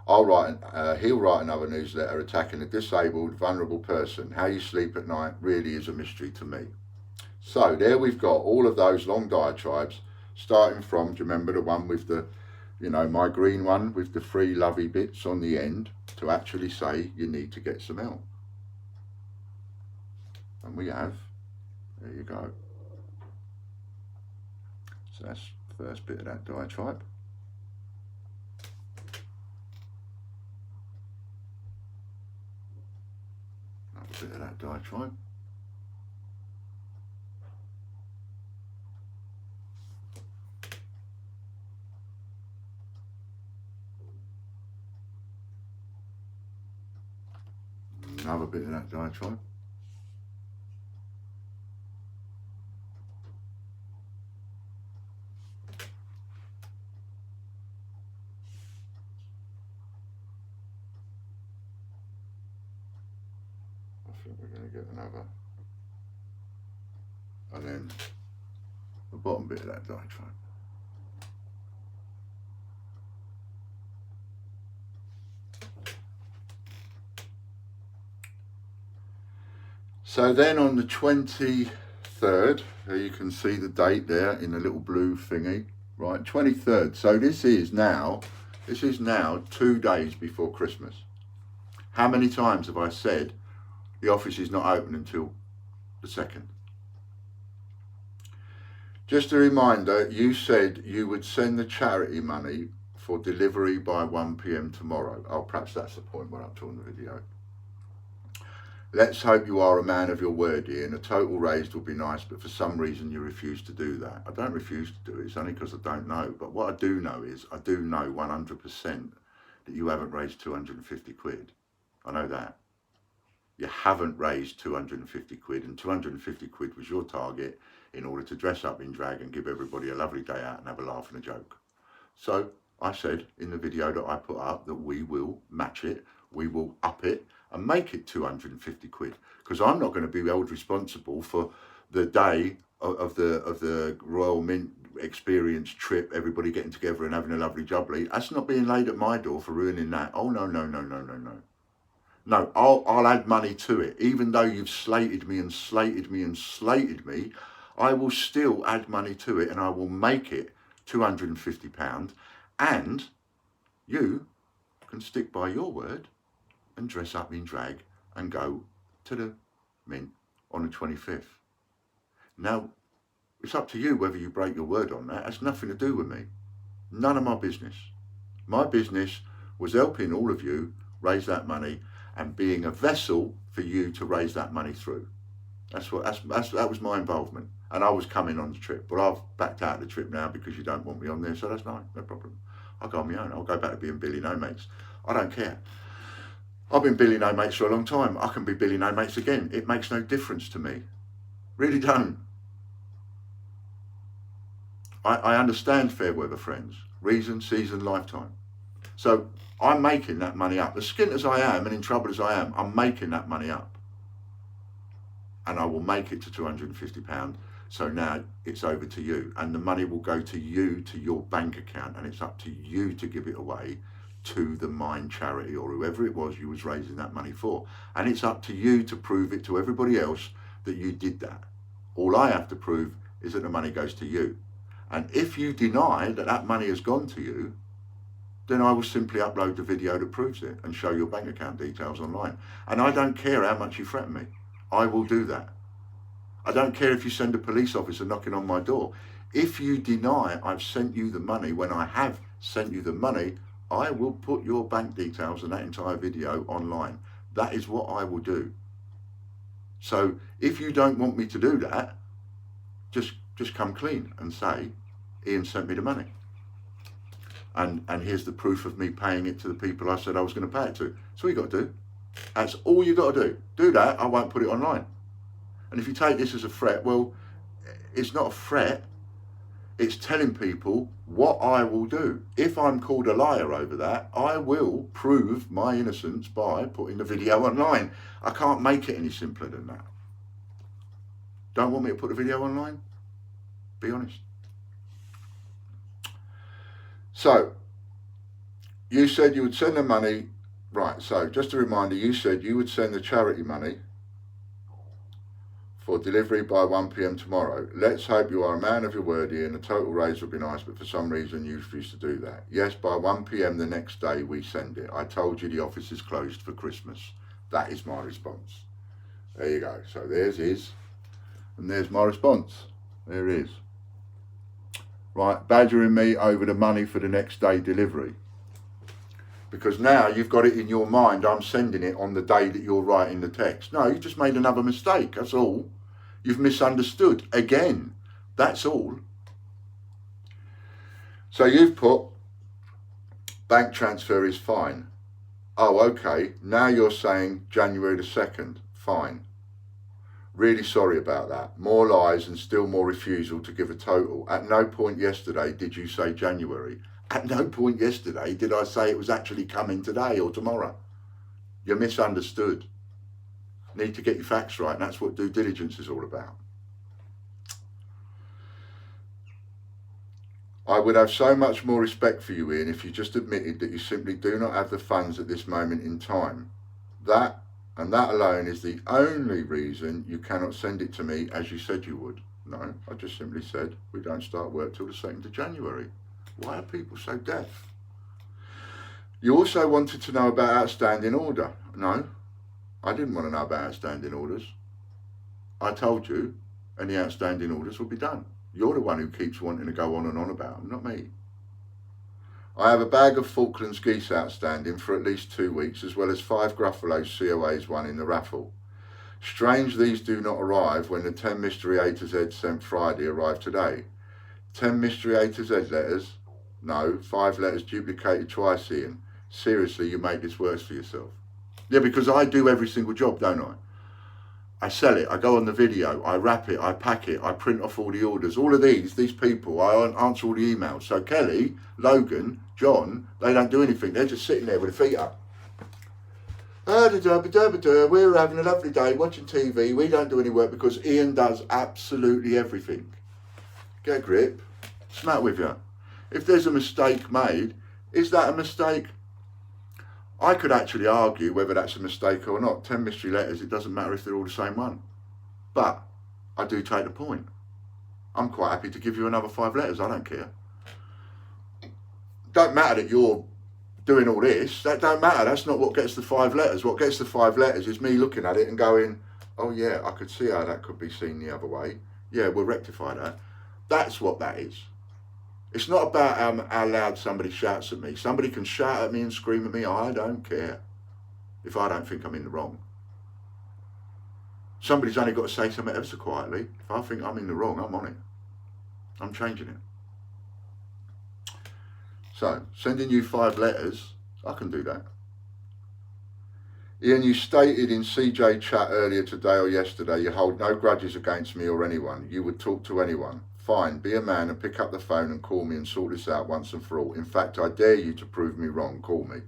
He'll write another newsletter attacking a disabled, vulnerable person. How you sleep at night really is a mystery to me. So there we've got all of those long diatribes, starting from, do you remember the one with the, you know, my green one with the 3 lovey bits on the end, to actually say you need to get some help. And we have. There you go. So that's the first bit of that diatribe. Another bit of that diatribe. Another bit of that diatribe. I think we're going to get another. And then the bottom bit of that diatribe. So then on the 23rd, you can see the date there in the little blue thingy, right? 23rd. So this is now 2 days before Christmas. How many times have I said the office is not open until the 2nd? Just a reminder, you said you would send the charity money for delivery by 1 p.m. tomorrow. Oh, perhaps that's the point we're up to on the video. Let's hope you are a man of your word, Ian. A total raised would be nice, but for some reason you refuse to do that. I don't refuse to do it, it's only because I don't know. But what I do know is, I do know 100% that you haven't raised 250 quid. I know that. You haven't raised 250 quid, and 250 quid was your target in order to dress up in drag and give everybody a lovely day out and have a laugh and a joke. So I said in the video that I put up that we will match it, we will up it, and make it 250 quid, because I'm not going to be held responsible for the day of the Royal Mint experience trip, everybody getting together and having a lovely jubbly. That's not being laid at my door for ruining that. Oh no, no, no, no, no, no. No, I'll add money to it. Even though you've slated me and slated me and slated me, I will still add money to it, and I will make it £250, and you can stick by your word and dress up in drag and go to the Mint on the 25th. Now, it's up to you whether you break your word on that. It's nothing to do with me. None of my business. My business was helping all of you raise that money and being a vessel for you to raise that money through. That was my involvement. And I was coming on the trip, but I've backed out of the trip now because you don't want me on there, so that's no problem. I'll go on my own. I'll go back to being Billy No Mates. I don't care. I've been Billy No Mates for a long time. I can be Billy No Mates again. It makes no difference to me. Really don't. I understand fair weather friends. Reason, season, lifetime. So I'm making that money up. As skint as I am and in trouble as I am, I'm making that money up. And I will make it to £250. So now it's over to you. And the money will go to you, to your bank account. And it's up to you to give it away to the Mind charity or whoever it was you was raising that money for. And it's up to you to prove it to everybody else that you did that. All I have to prove is that the money goes to you. And if you deny that that money has gone to you, then I will simply upload the video that proves it and show your bank account details online. And I don't care how much you threaten me. I will do that. I don't care if you send a police officer knocking on my door. If you deny I've sent you the money when I have sent you the money, I will put your bank details and that entire video online. That is what I will do. So if you don't want me to do that, just come clean and say, Ian sent me the money. And here's the proof of me paying it to the people I said I was going to pay it to. That's all you got to do. That's all you got to do. Do that, I won't put it online. And if you take this as a threat, well, it's not a threat. It's telling people what I will do, if I'm called a liar over that, I will prove my innocence by putting the video online. I can't make it any simpler than that. Don't want me to put the video online? Be honest. So, you said you would send the money. Right, so just a reminder, you said you would send the charity money for delivery by 1 p.m. tomorrow. Let's hope you are a man of your word, Ian. A total raise would be nice, but for some reason you refuse to do that. Yes, by 1 p.m. the next day we send it. I told you the office is closed for Christmas. That is my response. There you go. So there's his, and there's my response. There it is. Right, badgering me over the money for the next day delivery. Because now you've got it in your mind, I'm sending it on the day that you're writing the text. No, you just made another mistake, that's all. You've misunderstood again, that's all. So you've put, bank transfer is fine. Oh, okay, now you're saying January the 2nd, fine. Really sorry about that. More lies and still more refusal to give a total. At no point yesterday did you say January. At no point yesterday did I say it was actually coming today or tomorrow. You misunderstood. Need to get your facts right, and that's what due diligence is all about. I would have so much more respect for you, Ian, if you just admitted that you simply do not have the funds at this moment in time. That, and that alone, is the only reason you cannot send it to me as you said you would. No, I just simply said we don't start work till the 2nd of January. Why are people so deaf? You also wanted to know about outstanding order. No, I didn't want to know about outstanding orders. I told you any outstanding orders will be done. You're the one who keeps wanting to go on and on about them, not me. I have a bag of Falklands geese outstanding for at least 2 weeks, as well as 5 Gruffalo's COAs won in the raffle. Strange these do not arrive when the 10 mystery A to Z sent Friday arrived today. 10 mystery A to Z letters? No, 5 letters duplicated twice, Ian. Seriously, you make this worse for yourself. Yeah, because I do every single job, don't I? I sell it, I go on the video, I wrap it, I pack it, I print off all the orders. All of these people, I answer all the emails. So Kelly, Logan, John, they don't do anything. They're just sitting there with their feet up. We're having a lovely day watching TV. We don't do any work because Ian does absolutely everything. Get a grip. What's the matter with you? If there's a mistake made, is that a mistake? I could actually argue whether that's a mistake or not. 10 mystery letters, it doesn't matter if they're all the same one. But I do take the point. I'm quite happy to give you another 5 letters, I don't care. Don't matter that you're doing all this, that don't matter. That's not what gets the 5 letters. What gets the 5 letters is me looking at it and going, oh yeah, I could see how that could be seen the other way. Yeah, we'll rectify that. That's what that is. It's not about how loud somebody shouts at me. Somebody can shout at me and scream at me. I don't care if I don't think I'm in the wrong. Somebody's only got to say something ever so quietly. If I think I'm in the wrong, I'm on it. I'm changing it. So, sending you 5 letters, I can do that. Ian, you stated in CJ chat earlier today or yesterday you hold no grudges against me or anyone. You would talk to anyone. Fine, be a man and pick up the phone and call me and sort this out once and for all. In fact, I dare you to prove me wrong. Call me.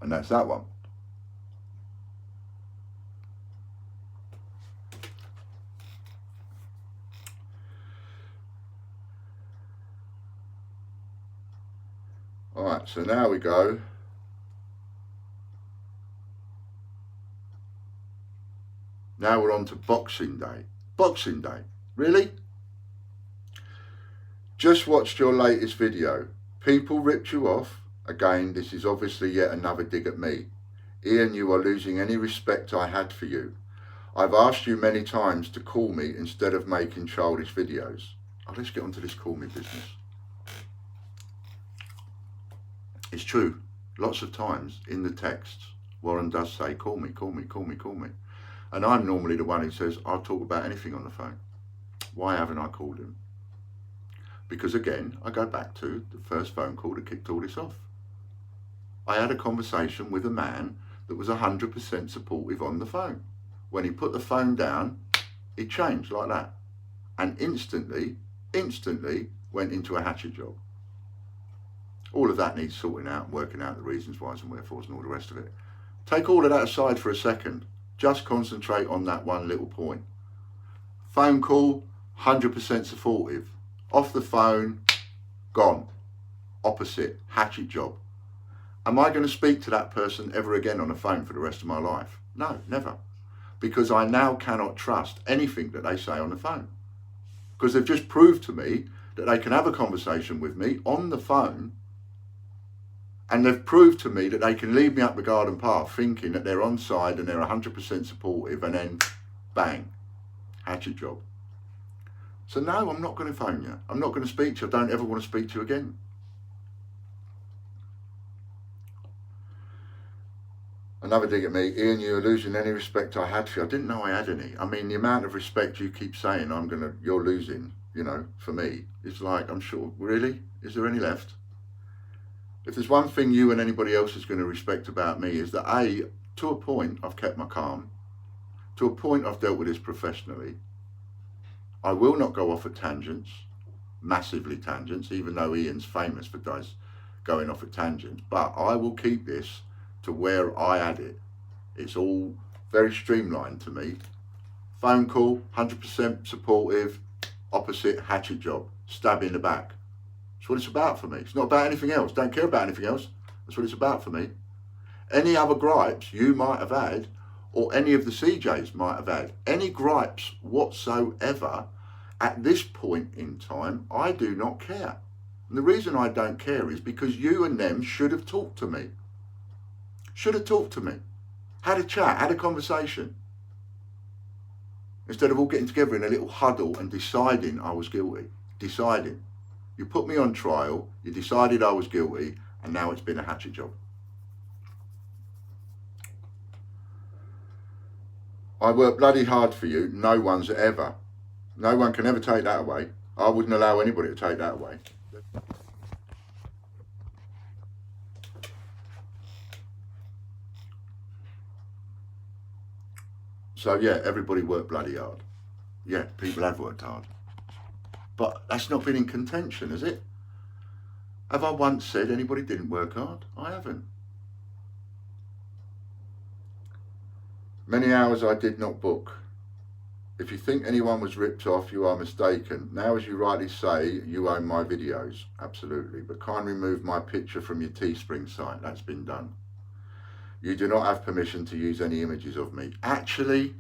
And that's that one. Alright, so now we go. Now we're on to Boxing Day. Boxing Day? Really? Just watched your latest video. People ripped you off. Again, this is obviously yet another dig at me. Ian, you are losing any respect I had for you. I've asked you many times to call me instead of making childish videos. Oh, let's get on to this call me business. It's true. Lots of times in the texts, Warren does say, call me, call me, call me, call me. And I'm normally the one who says, I'll talk about anything on the phone. Why haven't I called him? Because again, I go back to the first phone call that kicked all this off. I had a conversation with a man that was 100% supportive on the phone. When he put the phone down, it changed like that. And instantly went into a hatchet job. All of that needs sorting out and working out the reasons, whys and wherefores and all the rest of it. Take all of that aside for a second. Just concentrate on that one little point. Phone call, 100% supportive. Off the phone, gone. Opposite, hatchet job. Am I going to speak to that person ever again on the phone for the rest of my life? No, never. Because I now cannot trust anything that they say on the phone. Because they've just proved to me that they can have a conversation with me on the phone, and they've proved to me that they can lead me up the garden path thinking that they're on side and they're 100% supportive, and then bang, hatchet job. So no, I'm not going to phone you. I'm not going to speak to you. I don't ever want to speak to you again. Another dig at me, Ian, you're losing any respect I had for you. I didn't know I had any. I mean, the amount of respect you keep saying you're losing, you know, for me, it's like, I'm sure, really? Is there any left? If there's one thing you and anybody else is going to respect about me, is that A, to a point, I've kept my calm. To a point, I've dealt with this professionally. I will not go off at tangents, massively tangents, even though Ian's famous for going off at tangents. But I will keep this to where I had it. It's all very streamlined to me. Phone call, 100% supportive, opposite, hatchet job, stab in the back. That's what it's about for me. It's not about anything else. Don't care about anything else. That's what it's about for me. Any other gripes you might have had, or any of the CJs might have had, any gripes whatsoever, at this point in time, I do not care. And the reason I don't care is because you and them should have talked to me. Should have talked to me. Had a chat, had a conversation. Instead of all getting together in a little huddle and deciding I was guilty. Deciding. You put me on trial, you decided I was guilty, and now it's been a hatchet job. I work bloody hard for you. No one can ever take that away. I wouldn't allow anybody to take that away. So yeah, everybody worked bloody hard. Yeah, people have worked hard. But that's not been in contention, has it? Have I once said anybody didn't work hard? I haven't. Many hours I did not book. If you think anyone was ripped off, you are mistaken. Now, as you rightly say, you own my videos. Absolutely. But kindly remove my picture from your Teespring site. That's been done. You do not have permission to use any images of me. Actually,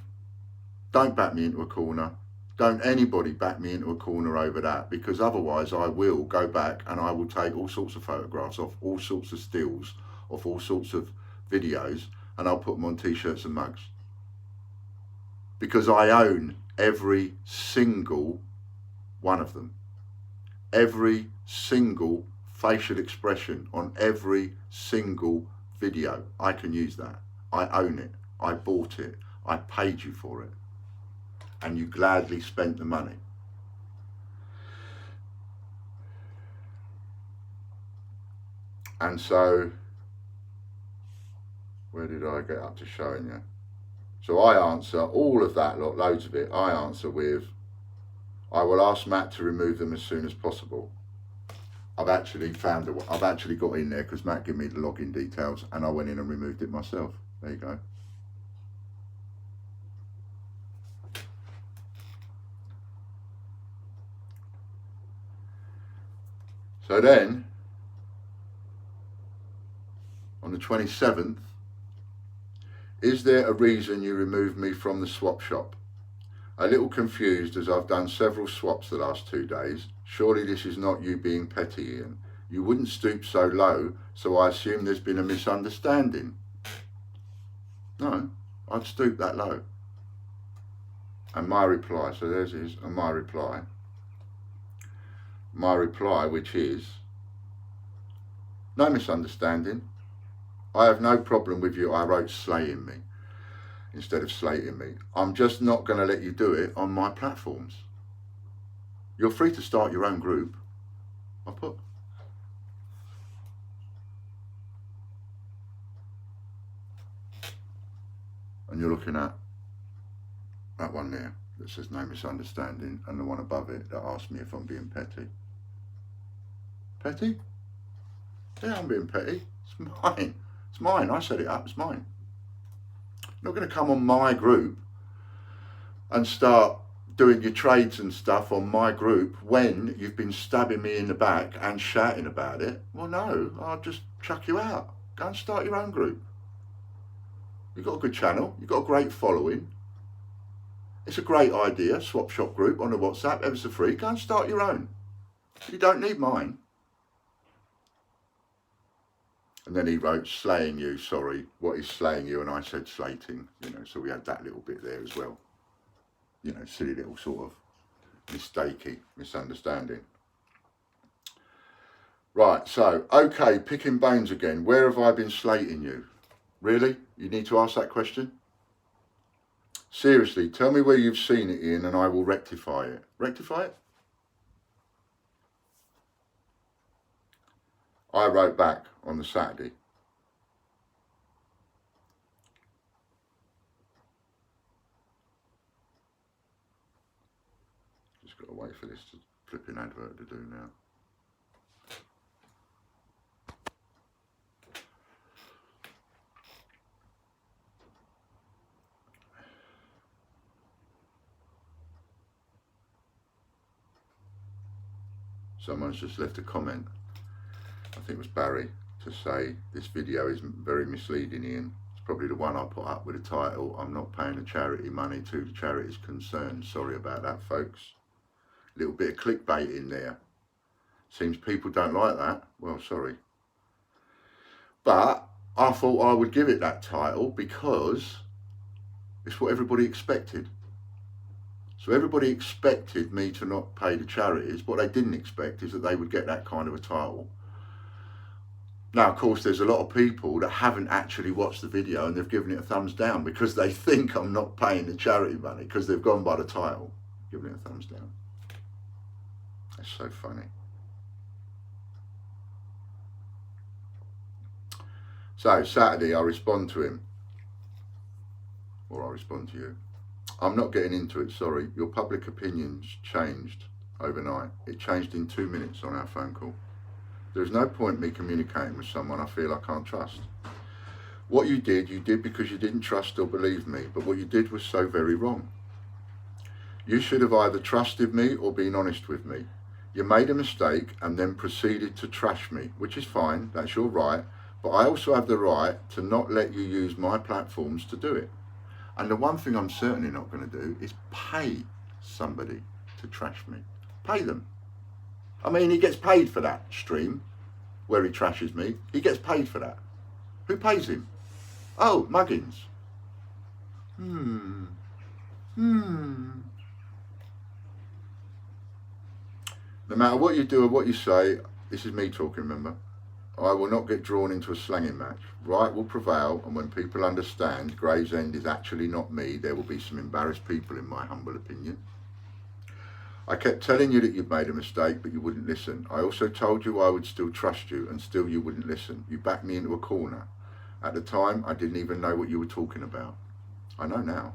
don't back me into a corner. Don't anybody back me into a corner over that, because otherwise I will go back and I will take all sorts of photographs off all sorts of stills, off all sorts of videos, and I'll put them on t-shirts and mugs. Because I own every single one of them. Every single facial expression on every single video. I can use that. I own it. I bought it. I paid you for it. And you gladly spent the money. And so, where did I get up to showing you? So I answer all of that lot, loads of it, I answer with, I will ask Matt to remove them as soon as possible. I've actually got in there because Matt gave me the login details and I went in and removed it myself. There you go. So then, on the 27th, is there a reason you removed me from the swap shop? A little confused, as I've done several swaps the last 2 days. Surely this is not you being petty, Ian. You wouldn't stoop so low, so I assume there's been a misunderstanding. No, I'd stoop that low. And my reply, so there's his, and my reply. My reply, which is, no misunderstanding. I have no problem with you. I wrote slaying me instead of slating me. I'm just not going to let you do it on my platforms. You're free to start your own group. I put. And you're looking at that one there that says no misunderstanding, and the one above it that asks me if I'm being petty. Petty? Yeah, I'm being petty. It's mine. It's mine. I set it up. It's mine. You're not going to come on my group and start doing your trades and stuff on my group when you've been stabbing me in the back and shouting about it. Well, no, I'll just chuck you out. Go and start your own group. You've got a good channel. You've got a great following. It's a great idea, swap shop group on the WhatsApp, ever so free. Go and start your own. You don't need mine. And then he wrote, slaying you, sorry. What is slaying you? And I said slating, you know, so we had that little bit there as well. You know, silly little sort of misunderstanding. Right, so, okay, picking bones again. Where have I been slating you? Really? You need to ask that question? Seriously, tell me where you've seen it, Ian, and I will rectify it. Rectify it? I wrote back on the Saturday. Just got to wait for this flipping advert to do now. Someone's just left a comment, I think it was Barry, to say this video is very misleading, Ian. It's probably the one I put up with the title, I'm not paying the charity money to the charities concerned. Sorry about that, folks. A little bit of clickbait in there. Seems people don't like that. Well, sorry. But I thought I would give it that title because it's what everybody expected. So everybody expected me to not pay the charities. What they didn't expect is that they would get that kind of a title. Now, of course, there's a lot of people that haven't actually watched the video and they've given it a thumbs down because they think I'm not paying the charity money because they've gone by the title, giving it a thumbs down. That's so funny. So, Saturday, I respond to him. Or I respond to you. I'm not getting into it, sorry. Your public opinion's changed overnight. It changed in 2 minutes on our phone call. There's no point me communicating with someone I feel I can't trust. What you did because you didn't trust or believe me, but what you did was so very wrong. You should have either trusted me or been honest with me. You made a mistake and then proceeded to trash me, which is fine, that's your right, but I also have the right to not let you use my platforms to do it. And the one thing I'm certainly not going to do is pay somebody to trash me. Pay them. I mean, he gets paid for that stream where he trashes me. He gets paid for that. Who pays him? Oh, Muggins. No matter what you do or what you say, this is me talking, remember? I will not get drawn into a slanging match. Right will prevail, and when people understand Gravesend is actually not me, there will be some embarrassed people, in my humble opinion. I kept telling you that you'd made a mistake, but you wouldn't listen. I also told you I would still trust you, and still you wouldn't listen. You backed me into a corner. At the time, I didn't even know what you were talking about. I know now.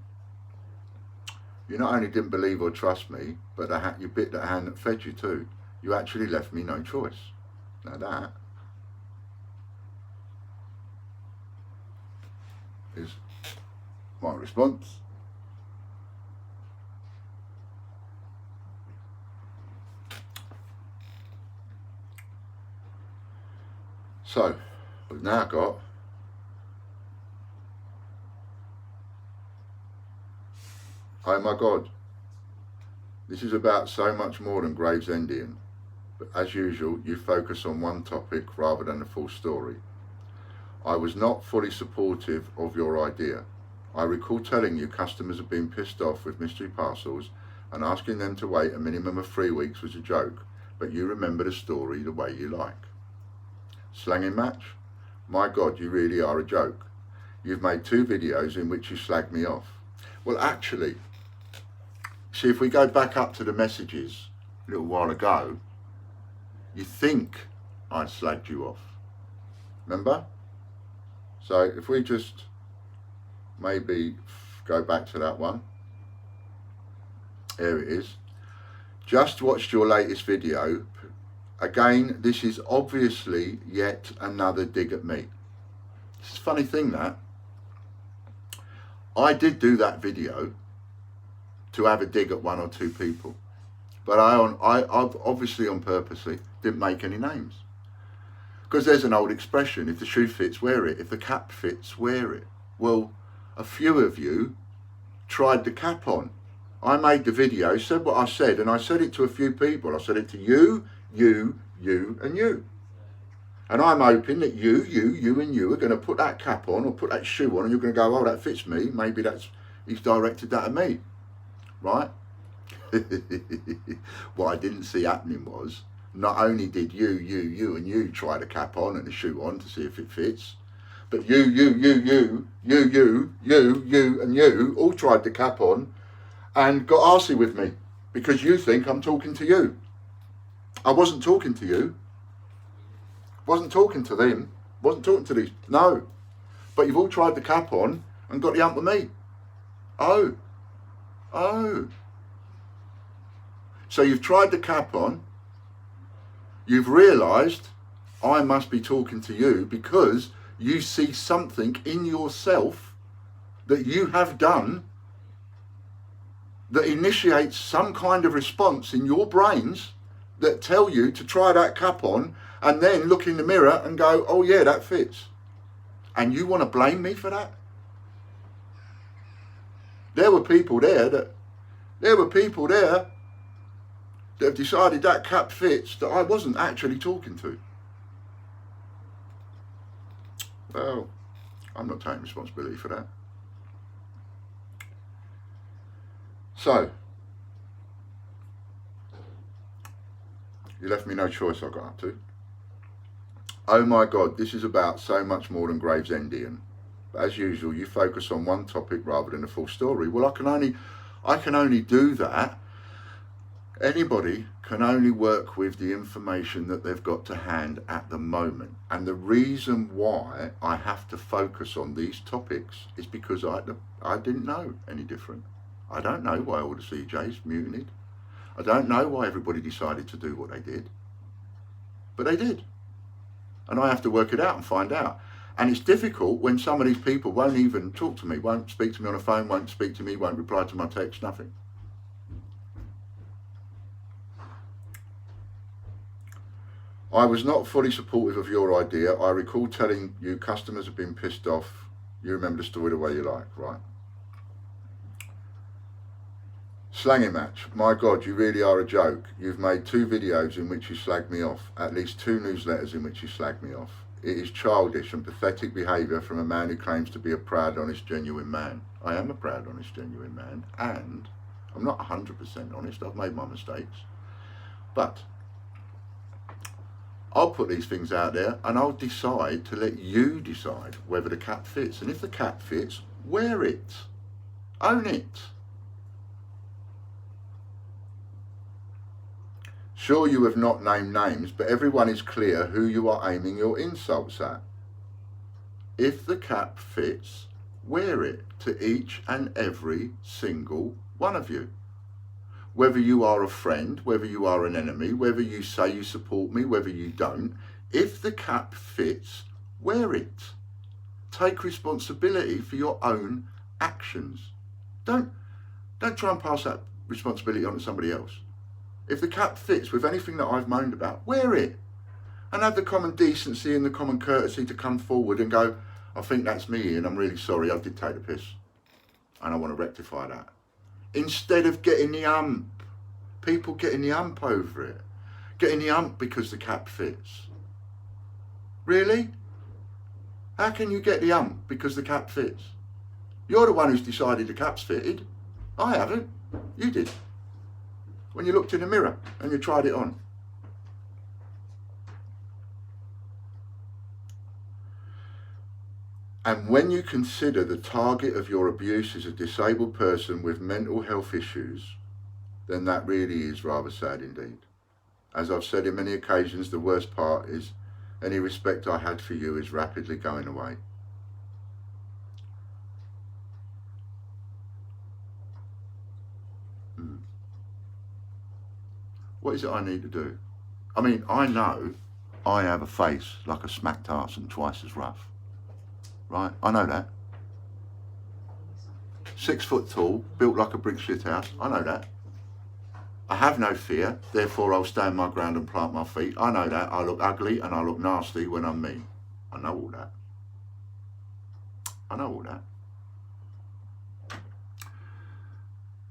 You not only didn't believe or trust me, but you bit the hand that fed you too. You actually left me no choice. Now that is my response. So, we've now got oh my God, this is about so much more than Gravesendian, but as usual, you focus on one topic rather than the full story. I was not fully supportive of your idea. I recall telling you customers have been pissed off with mystery parcels and asking them to wait a minimum of 3 weeks was a joke, but you remember the story the way you like. Slanging match? My God, you really are a joke. You've made 2 videos in which you slagged me off. Well, actually, see, if we go back up to the messages a little while ago, you think I slagged you off. Remember? So if we just maybe go back to that one. There it is. Just watched your latest video. Again, this is obviously yet another dig at me. It's a funny thing that I did do that video to have a dig at one or two people, but I've obviously on purposely didn't make any names, because there's an old expression: if the shoe fits, wear it. If the cap fits, wear it. Well, a few of you tried the cap on. I made the video, said what I said, and I said it to a few people. I said it to you, and you. And I'm hoping that you and you are going to put that cap on or put that shoe on, and you're going to go, oh, that fits me. Maybe he's directed that at me, right? What I didn't see happening was, not only did you and you try the cap on and the shoe on to see if it fits, but you and you all tried the cap on and got arsey with me because you think I'm talking to you. I wasn't talking to you. Wasn't talking to them. Wasn't talking to these. No. But you've all tried the cap on and got the hump with me. Oh. So you've tried the cap on. You've realised I must be talking to you because you see something in yourself that you have done that initiates some kind of response in your brains that tell you to try that cap on and then look in the mirror and go, oh yeah, that fits. And you want to blame me for that? There were people there that have decided that cap fits that I wasn't actually talking to. Well, I'm not taking responsibility for that. So, you left me no choice, I got up to. Oh my God, this is about so much more than Gravesendian. But as usual, you focus on one topic rather than a full story. Well, I can only do that. Anybody can only work with the information that they've got to hand at the moment. And the reason why I have to focus on these topics is because I didn't know any different. I don't know why all the CJs mutinied. I don't know why everybody decided to do what they did. But they did. And I have to work it out and find out. And it's difficult when some of these people won't even talk to me, won't speak to me on the phone, won't speak to me, won't reply to my text, nothing. I was not fully supportive of your idea. I recall telling you customers have been pissed off. You remember the story the way you like, right? Slanging match. My God, you really are a joke. You've made 2 videos in which you slagged me off. At least 2 newsletters in which you slagged me off. It is childish and pathetic behaviour from a man who claims to be a proud, honest, genuine man. I am a proud, honest, genuine man, and I'm not 100% honest. I've made my mistakes. But I'll put these things out there and I'll decide to let you decide whether the cap fits. And if the cap fits, wear it. Own it. Sure, you have not named names, but everyone is clear who you are aiming your insults at. If the cap fits, wear it to each and every single one of you. Whether you are a friend, whether you are an enemy, whether you say you support me, whether you don't, if the cap fits, wear it. Take responsibility for your own actions. Don't try and pass that responsibility on to somebody else. If the cap fits with anything that I've moaned about, wear it. And have the common decency and the common courtesy to come forward and go, I think that's me and I'm really sorry, I did take the piss. And I want to rectify that. Instead of getting the ump. People getting the ump over it. Getting the ump because the cap fits. Really? How can you get the ump because the cap fits? You're the one who's decided the cap's fitted. I haven't. You did. When you looked in the mirror and you tried it on. And when you consider the target of your abuse is a disabled person with mental health issues, then that really is rather sad indeed. As I've said in many occasions, the worst part is any respect I had for you is rapidly going away. What is it I need to do? I mean, I know I have a face like a smacked arse and twice as rough. Right? I know that. 6 foot tall, built like a brick shit house. I know that. I have no fear, therefore I'll stand my ground and plant my feet. I know that. I look ugly and I look nasty when I'm mean. I know all that. I know all that.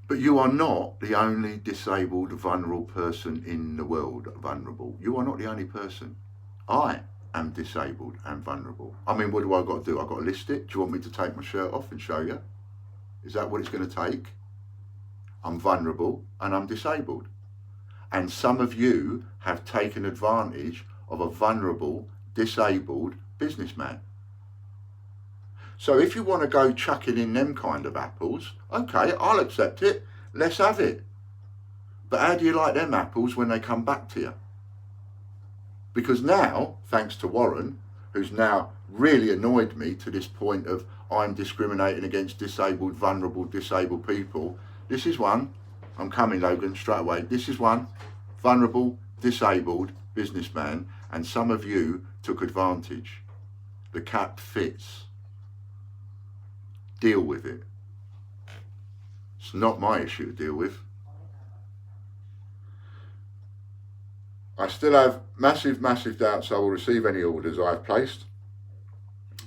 But you are not the only disabled, vulnerable person in the world. Vulnerable. You are not the only person. I am disabled and vulnerable. I mean, what do I got to do? I got to list it. Do you want me to take my shirt off and show you? Is that what it's going to take? I'm vulnerable and I'm disabled. And some of you have taken advantage of a vulnerable, disabled businessman. So if you want to go chucking in them kind of apples, okay, I'll accept it. Let's have it. But how do you like them apples when they come back to you? Because now, thanks to Warren, who's now really annoyed me to this point of I'm discriminating against disabled, vulnerable, disabled people. This is one. I'm coming, Logan, straight away. This is one. Vulnerable, disabled businessman. And some of you took advantage. The cap fits. Deal with it. It's not my issue to deal with. I still have massive, massive doubts I will receive any orders I've placed,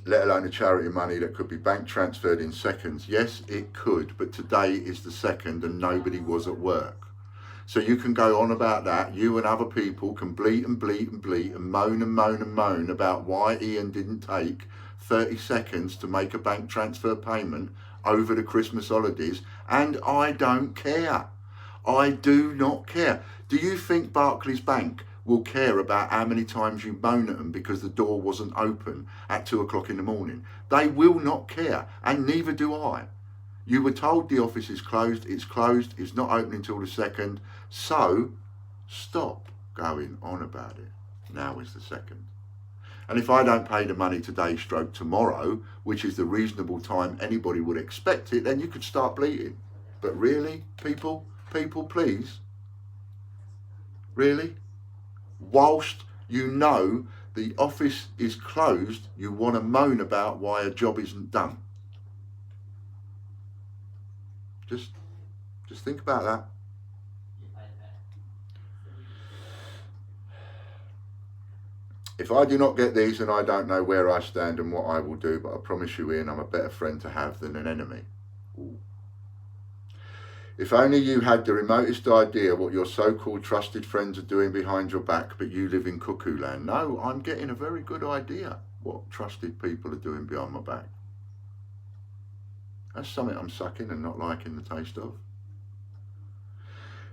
let alone the charity money that could be bank transferred in seconds. Yes, it could, but today is the 2nd and nobody was at work. So you can go on about that. You and other people can bleat and bleat and bleat and moan and moan and moan about why Ian didn't take 30 seconds to make a bank transfer payment over the Christmas holidays, and I don't care. I do not care. Do you think Barclays Bank will care about how many times you moan at them because the door wasn't open at 2 o'clock in the morning? They will not care, and neither do I. You were told the office is closed, it's not open until the 2nd, so stop going on about it. Now is the 2nd. And if I don't pay the money today stroke tomorrow, which is the reasonable time anybody would expect it, then you could start bleating. But really, people, please, really? Whilst you know the office is closed, you want to moan about why a job isn't done. Just think about that. If I do not get these, then I don't know where I stand and what I will do, but I promise you, Ian, I'm a better friend to have than an enemy. Ooh. If only you had the remotest idea what your so-called trusted friends are doing behind your back, but you live in cuckoo land. No, I'm getting a very good idea what trusted people are doing behind my back. That's something I'm sucking and not liking the taste of.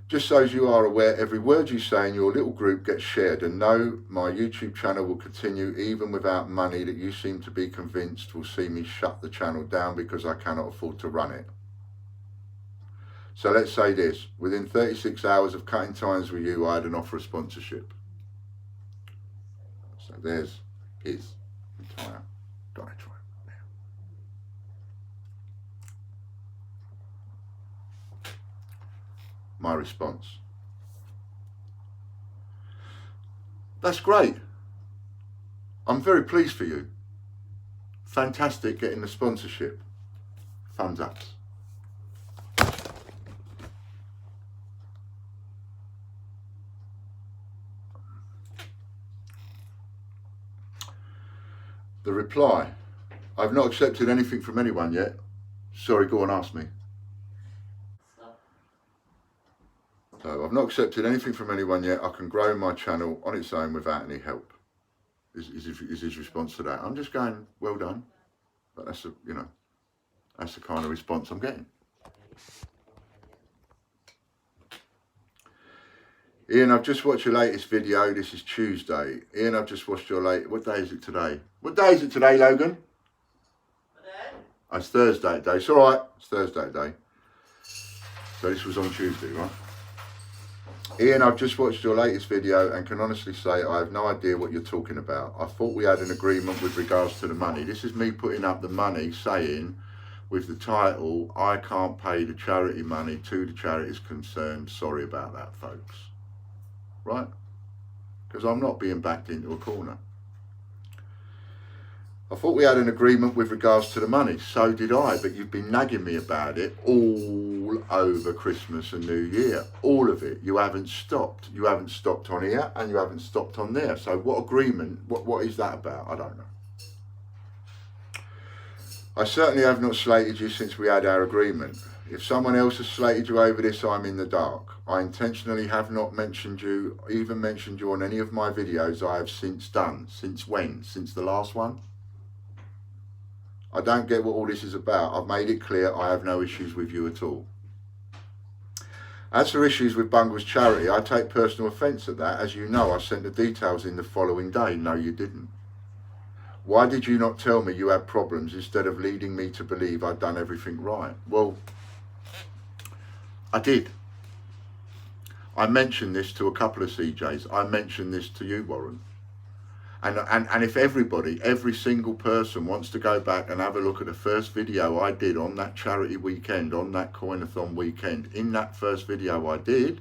Just so as you are aware, every word you say in your little group gets shared, and no, my YouTube channel will continue even without money that you seem to be convinced will see me shut the channel down because I cannot afford to run it. So let's say this, within 36 hours of cutting ties with you, I had an offer of sponsorship. So there's his entire diatribe. My response. That's great. I'm very pleased for you. Fantastic getting the sponsorship. Thumbs up. The reply. I've not accepted anything from anyone yet. Sorry, go on, ask me. So I've not accepted anything from anyone yet. I can grow my channel on its own without any help. Is his response to that? I'm just going, well done. But that's that's the kind of response I'm getting. Ian, I've just watched your latest video. This is Tuesday. Ian, I've just watched your what day is it today? What day is it today, Logan? Oh, it's Thursday today. It's all right. It's Thursday today. So this was on Tuesday, right? Ian, I've just watched your latest video and can honestly say I have no idea what you're talking about. I thought we had an agreement with regards to the money. This is me putting up the money saying with the title, I can't pay the charity money to the charities concerned. Sorry about that, folks. Right? Because I'm not being backed into a corner. I thought we had an agreement with regards to the money. So did I, but you've been nagging me about it all over Christmas and New Year. All of it. You haven't stopped. You haven't stopped on here and you haven't stopped on there. So what agreement, what is that about? I don't know. I certainly have not slated you since we had our agreement. If someone else has slated you over this, I'm in the dark. I intentionally have not mentioned you, even mentioned you on any of my videos I have since done. Since when? Since the last one? I don't get what all this is about. I've made it clear I have no issues with you at all. As for issues with Bungle's charity, I take personal offence at that. As you know, I sent the details in the following day. No, you didn't. Why did you not tell me you had problems instead of leading me to believe I'd done everything right? Well, I did. I mentioned this to a couple of CJs. I mentioned this to you, Warren. And if everybody, every single person wants to go back and have a look at the first video I did on that charity weekend, on that coin-a-thon weekend, in that first video I did,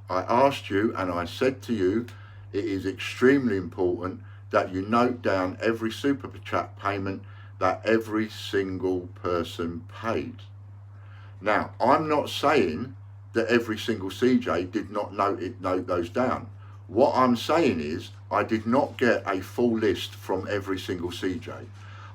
I asked you and I said to you, it is extremely important that you note down every super chat payment that every single person paid. Now, I'm not saying that every single CJ did not note those down. What I'm saying is, I did not get a full list from every single CJ.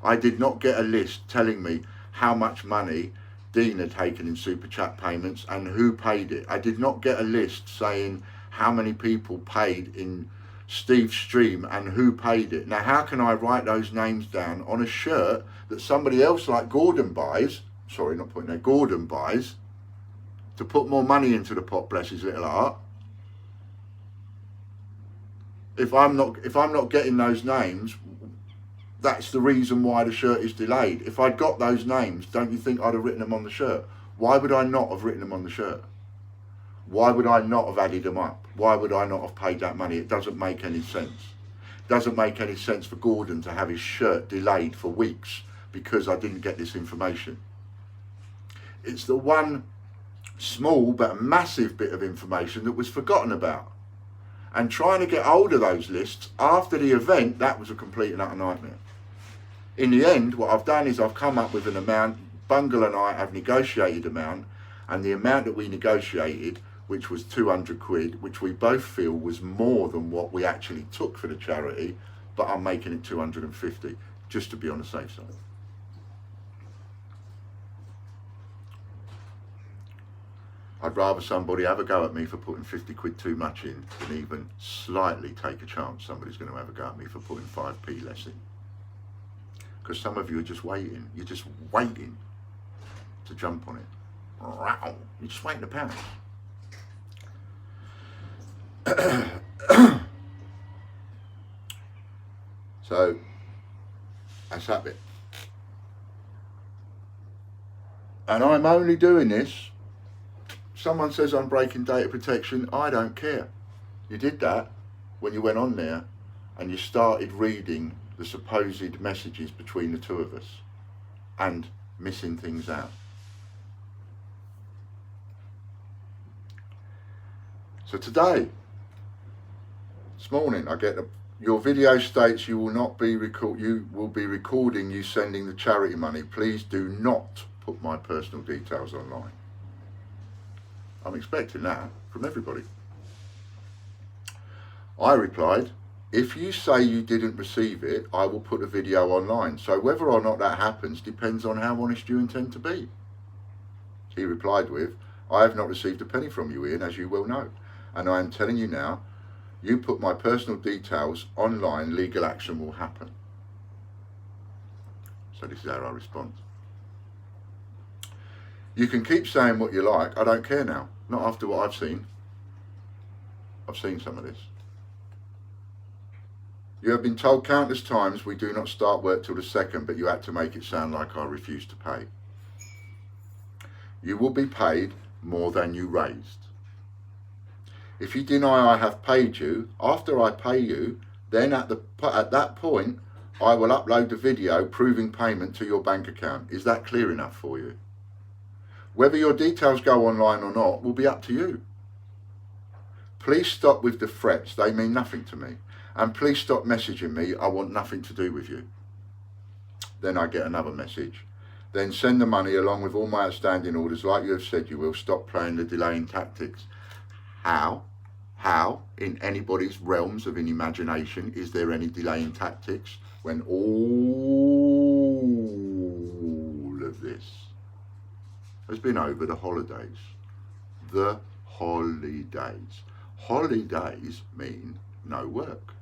I did not get a list telling me how much money Dean had taken in super chat payments and who paid it. I did not get a list saying how many people paid in Steve's stream and who paid it. Now, how can I write those names down on a shirt that somebody else like Gordon buys, sorry, not putting there, Gordon buys, to put more money into the pot, bless his little heart? If I'm not getting those names, that's the reason why the shirt is delayed. If I'd got those names, don't you think I'd have written them on the shirt? Why would I not have written them on the shirt? Why would I not have added them up? Why would I not have paid that money? It doesn't make any sense. It doesn't make any sense for Gordon to have his shirt delayed for weeks because I didn't get this information. It's the one small but massive bit of information that was forgotten about. And trying to get hold of those lists after the event, that was a complete and utter nightmare. In the end, what I've done is I've come up with an amount. Bungle and I have negotiated amount, and the amount that we negotiated, which was 200 quid, which we both feel was more than what we actually took for the charity, but I'm making it 250 just to be on the safe side. I'd rather somebody have a go at me for putting 50 quid too much in than even slightly take a chance somebody's going to have a go at me for putting 5p less in. Because some of you are just waiting. You're just waiting to jump on it. You're just waiting to pounce. So, that's that bit. And I'm only doing this. Someone says I'm breaking data protection. I don't care. You did that when you went on there and you started reading the supposed messages between the two of us and missing things out. So today, this morning, I get your video states you will not be you will be recording you sending the charity money. Please do not put my personal details online. I'm expecting that from everybody. I replied, if you say you didn't receive it, I will put a video online. So whether or not that happens depends on how honest you intend to be. He replied with, I have not received a penny from you, Ian, as you well know. And I am telling you now, you put my personal details online, legal action will happen. So this is how I respond. You can keep saying what you like. I don't care now. Not after what I've seen. I've seen some of this. You have been told countless times we do not start work till the 2nd, but you had to make it sound like I refused to pay. You will be paid more than you raised. If you deny I have paid you, after I pay you, then at that point, I will upload the video proving payment to your bank account. Is that clear enough for you? Whether your details go online or not will be up to you. Please stop with the threats. They mean nothing to me. And please stop messaging me. I want nothing to do with you. Then I get another message. Then send the money along with all my outstanding orders like you have said you will. Stop playing the delaying tactics. How in anybody's realms of imagination is there any delaying tactics when all of this has been over the holidays? The holidays. Holidays mean no work.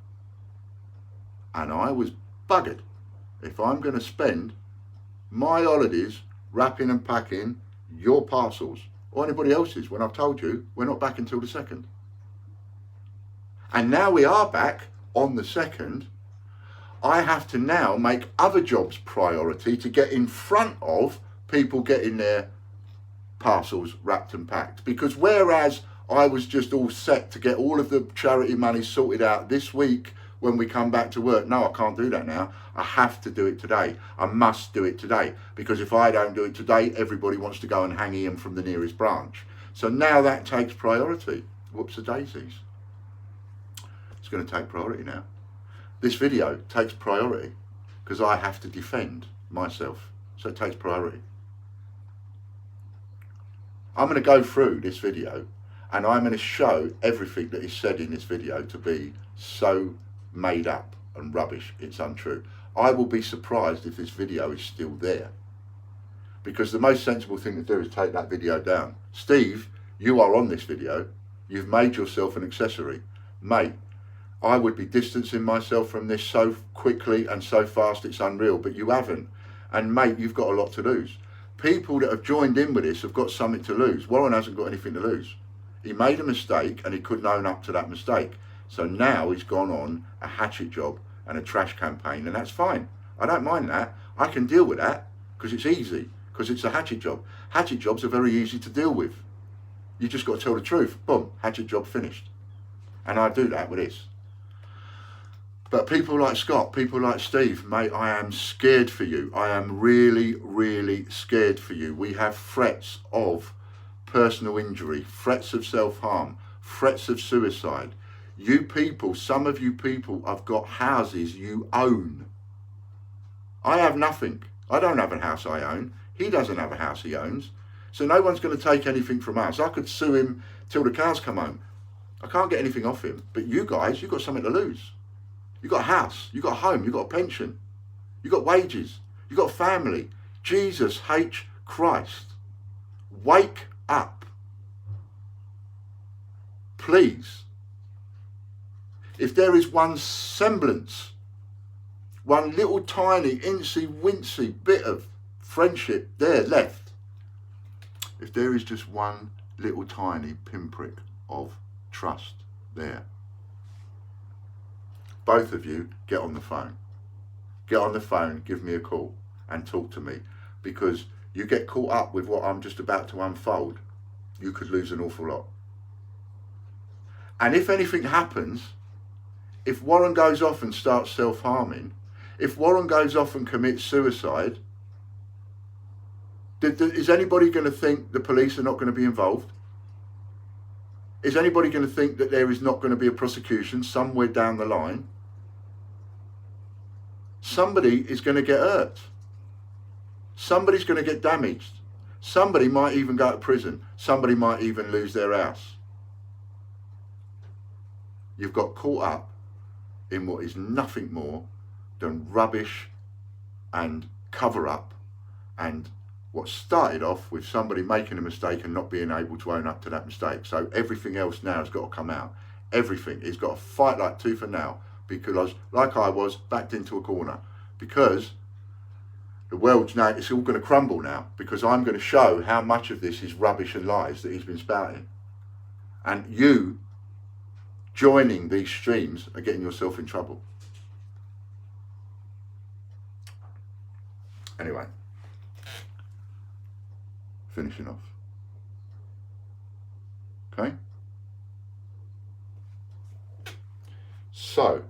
And I was buggered if I'm going to spend my holidays wrapping and packing your parcels or anybody else's when I've told you we're not back until the 2nd. And now we are back on the 2nd. I have to now make other jobs priority to get in front of people getting their parcels wrapped and packed. Because whereas I was just all set to get all of the charity money sorted out this week when we come back to work, no, I can't do that now. I have to do it today. I must do it today. Because if I don't do it today, everybody wants to go and hang Ian from the nearest branch. So now that takes priority. Whoops-a-daisies. It's going to take priority now. This video takes priority because I have to defend myself. So it takes priority. I'm going to go through this video and I'm going to show everything that is said in this video to be so made up and rubbish, it's untrue. I will be surprised if this video is still there, because the most sensible thing to do is take that video down. Steve, you are on this video. You've made yourself an accessory. Mate, I would be distancing myself from this so quickly and so fast it's unreal, but you haven't. And mate, you've got a lot to lose. People that have joined in with this have got something to lose. Warren hasn't got anything to lose. He made a mistake and he couldn't own up to that mistake. So now he's gone on a hatchet job and a trash campaign, and that's fine. I don't mind that. I can deal with that because it's easy, because it's a hatchet job. Hatchet jobs are very easy to deal with. You just got to tell the truth. Boom, hatchet job finished. And I do that with this. But people like Scott, people like Steve, mate, I am scared for you. I am really, really scared for you. We have threats of personal injury, threats of self-harm, threats of suicide. You people, some of you people have got houses you own. I have nothing. I don't have a house I own. He doesn't have a house he owns. So no one's going to take anything from us. I could sue him till the cows come home. I can't get anything off him. But you guys, you've got something to lose. You've got a house. You've got a home. You've got a pension. You've got wages. You've got a family. Jesus H. Christ. Wake up. Please. If there is one semblance, one little tiny incy wincy bit of friendship there left, if there is just one little tiny pinprick of trust there, both of you get on the phone. Get on the phone, give me a call and talk to me, because you get caught up with what I'm just about to unfold, you could lose an awful lot. And if anything happens, if Warren goes off and starts self-harming, if Warren goes off and commits suicide, is anybody going to think the police are not going to be involved? Is anybody going to think that there is not going to be a prosecution somewhere down the line? Somebody is going to get hurt. Somebody's going to get damaged. Somebody might even go to prison. Somebody might even lose their house. You've got caught up in what is nothing more than rubbish and cover up, and what started off with somebody making a mistake and not being able to own up to that mistake. So everything else now has got to come out. Everything. He's got to fight like tooth and nail, because like I was, backed into a corner, because the world's now, it's all going to crumble now, because I'm going to show how much of this is rubbish and lies that he's been spouting. And you joining these streams are getting yourself in trouble. Anyway, finishing off. Okay? So,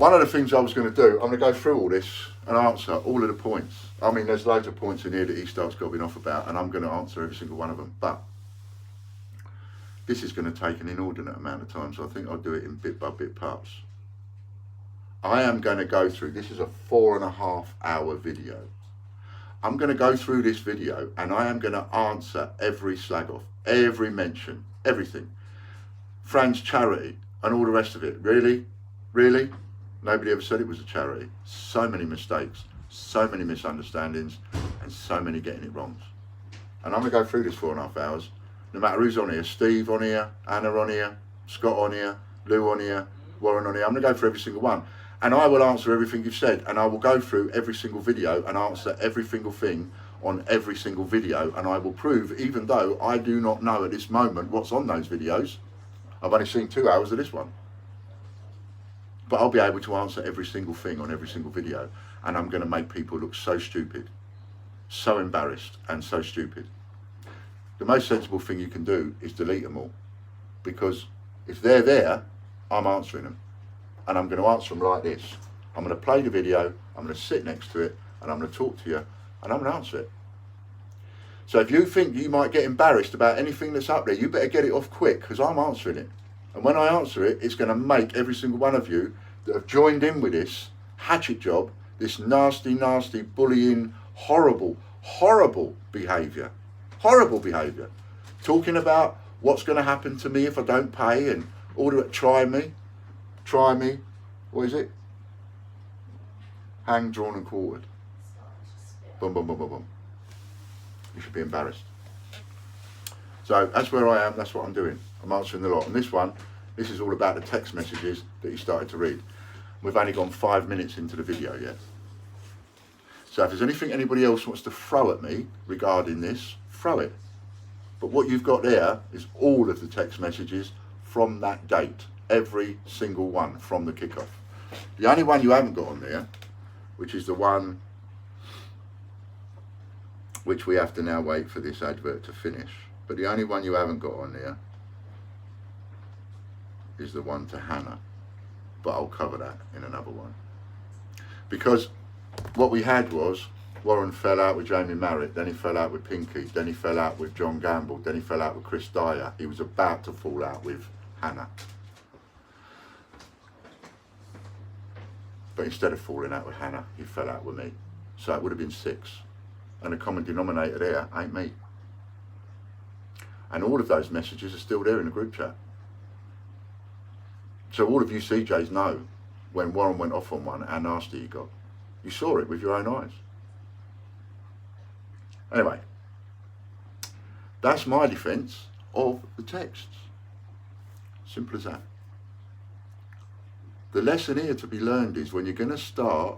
one of the things I was going to do, I'm going to go through all this and answer all of the points. I mean, there's loads of points in here that he starts gobbing off about, and I'm going to answer every single one of them. But this is going to take an inordinate amount of time, so I think I'll do it in bit by bit parts. I am going to go through, this is a 4.5 hour video. I'm going to go through this video and I am going to answer every slag off, every mention, everything. Fran's charity and all the rest of it. Really? Really? Nobody ever said it was a charity. So many mistakes, so many misunderstandings, and so many getting it wrong. And I'm going to go through this 4.5 hours, no matter who's on here. Steve on here, Anna on here, Scott on here, Lou on here, Warren on here. I'm going to go through every single one. And I will answer everything you've said, and I will go through every single video and answer every single thing on every single video, and I will prove, even though I do not know at this moment what's on those videos, I've only seen 2 hours of this one, but I'll be able to answer every single thing on every single video, and I'm going to make people look so stupid, so embarrassed and so stupid. The most sensible thing you can do is delete them all, because if they're there, I'm answering them. And I'm going to answer them like this. I'm going to play the video, I'm going to sit next to it, and I'm going to talk to you, and I'm going to answer it. So if you think you might get embarrassed about anything that's up there, you better get it off quick, because I'm answering it. And when I answer it, it's going to make every single one of you that have joined in with this hatchet job, this nasty, nasty, bullying, horrible, horrible behaviour. Horrible behaviour. Talking about what's going to happen to me if I don't pay, and all that, try me, what is it? Hang, drawn and quartered. Boom, boom, boom, boom, boom. You should be embarrassed. So that's where I am, that's what I'm doing. I'm answering the lot. And this one, this is all about the text messages that he started to read. We've only gone 5 minutes into the video yet. So if there's anything anybody else wants to throw at me regarding this, throw it. But what you've got there is all of the text messages from that date. Every single one from the kickoff. The only one you haven't got on there, which is the one which we have to now wait for this advert to finish, but the only one you haven't got on there is the one to Hannah, but I'll cover that in another one. Because what we had was Warren fell out with Jamie Marriott, then he fell out with Pinky, then he fell out with John Gamble, then he fell out with Chris Dyer. He was about to fall out with Hannah. But instead of falling out with Hannah, he fell out with me. So it would have been 6. And the common denominator there ain't me. And all of those messages are still there in the group chat. So all of you CJs know when Warren went off on one, how nasty he got. You saw it with your own eyes. Anyway, that's my defence of the texts. Simple as that. The lesson here to be learned is when you're going to start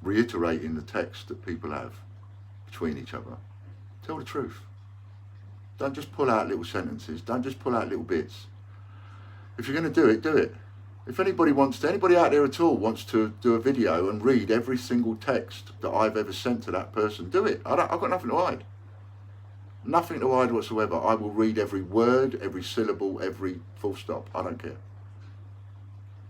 reiterating the text that people have between each other, tell the truth. Don't just pull out little sentences. Don't just pull out little bits. If you're going to do it, do it. If anybody wants to, anybody out there at all wants to do a video and read every single text that I've ever sent to that person, do it. I've got nothing to hide. Nothing to hide whatsoever. I will read every word, every syllable, every full stop. I don't care.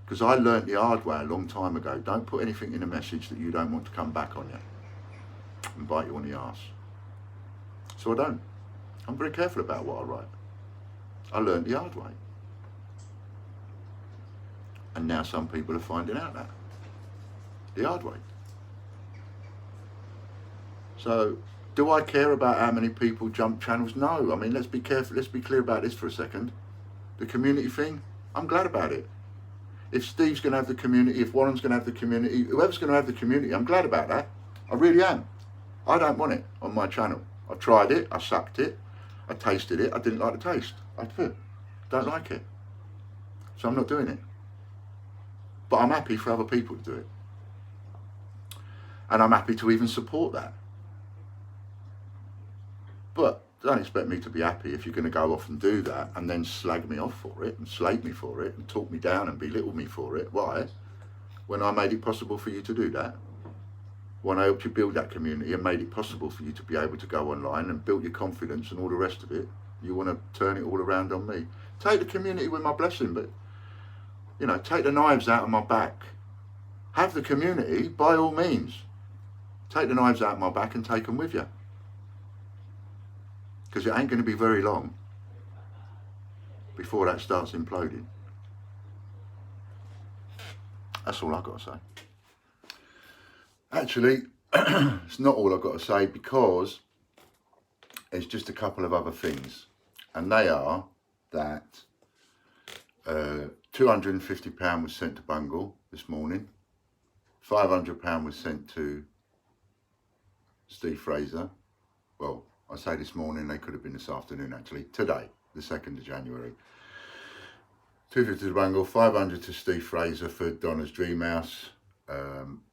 Because I learnt the hard way a long time ago. Don't put anything in a message that you don't want to come back on you and bite you on the arse. So I don't. I'm very careful about what I write. I learnt the hard way. And now some people are finding out that. The hard way. So, do I care about how many people jump channels? No. I mean, let's be careful. Let's be clear about this for a second. The community thing, I'm glad about it. If Steve's going to have the community, if Warren's going to have the community, whoever's going to have the community, I'm glad about that. I really am. I don't want it on my channel. I tried it. I sucked it. I tasted it. I didn't like the taste. I don't like it. So I'm not doing it. But I'm happy for other people to do it. And I'm happy to even support that. But don't expect me to be happy if you're going to go off and do that and then slag me off for it and slate me for it and talk me down and belittle me for it. Why? When I made it possible for you to do that. When I helped you build that community and made it possible for you to be able to go online and build your confidence and all the rest of it, you want to turn it all around on me. Take the community with my blessing, but You know, take the knives out of my back. Have the community, by all means. Take the knives out of my back and take them with you. Because it ain't going to be very long before that starts imploding. That's all I've got to say. Actually, it's not all I've got to say, because there's just a couple of other things. And they are that £250 was sent to Bungle this morning. £500 was sent to Steve Fraser. Well, I say this morning, they could have been this afternoon actually. Today, the 2nd of January. 250 to Bungle, 500 to Steve Fraser for Donna's Dream House,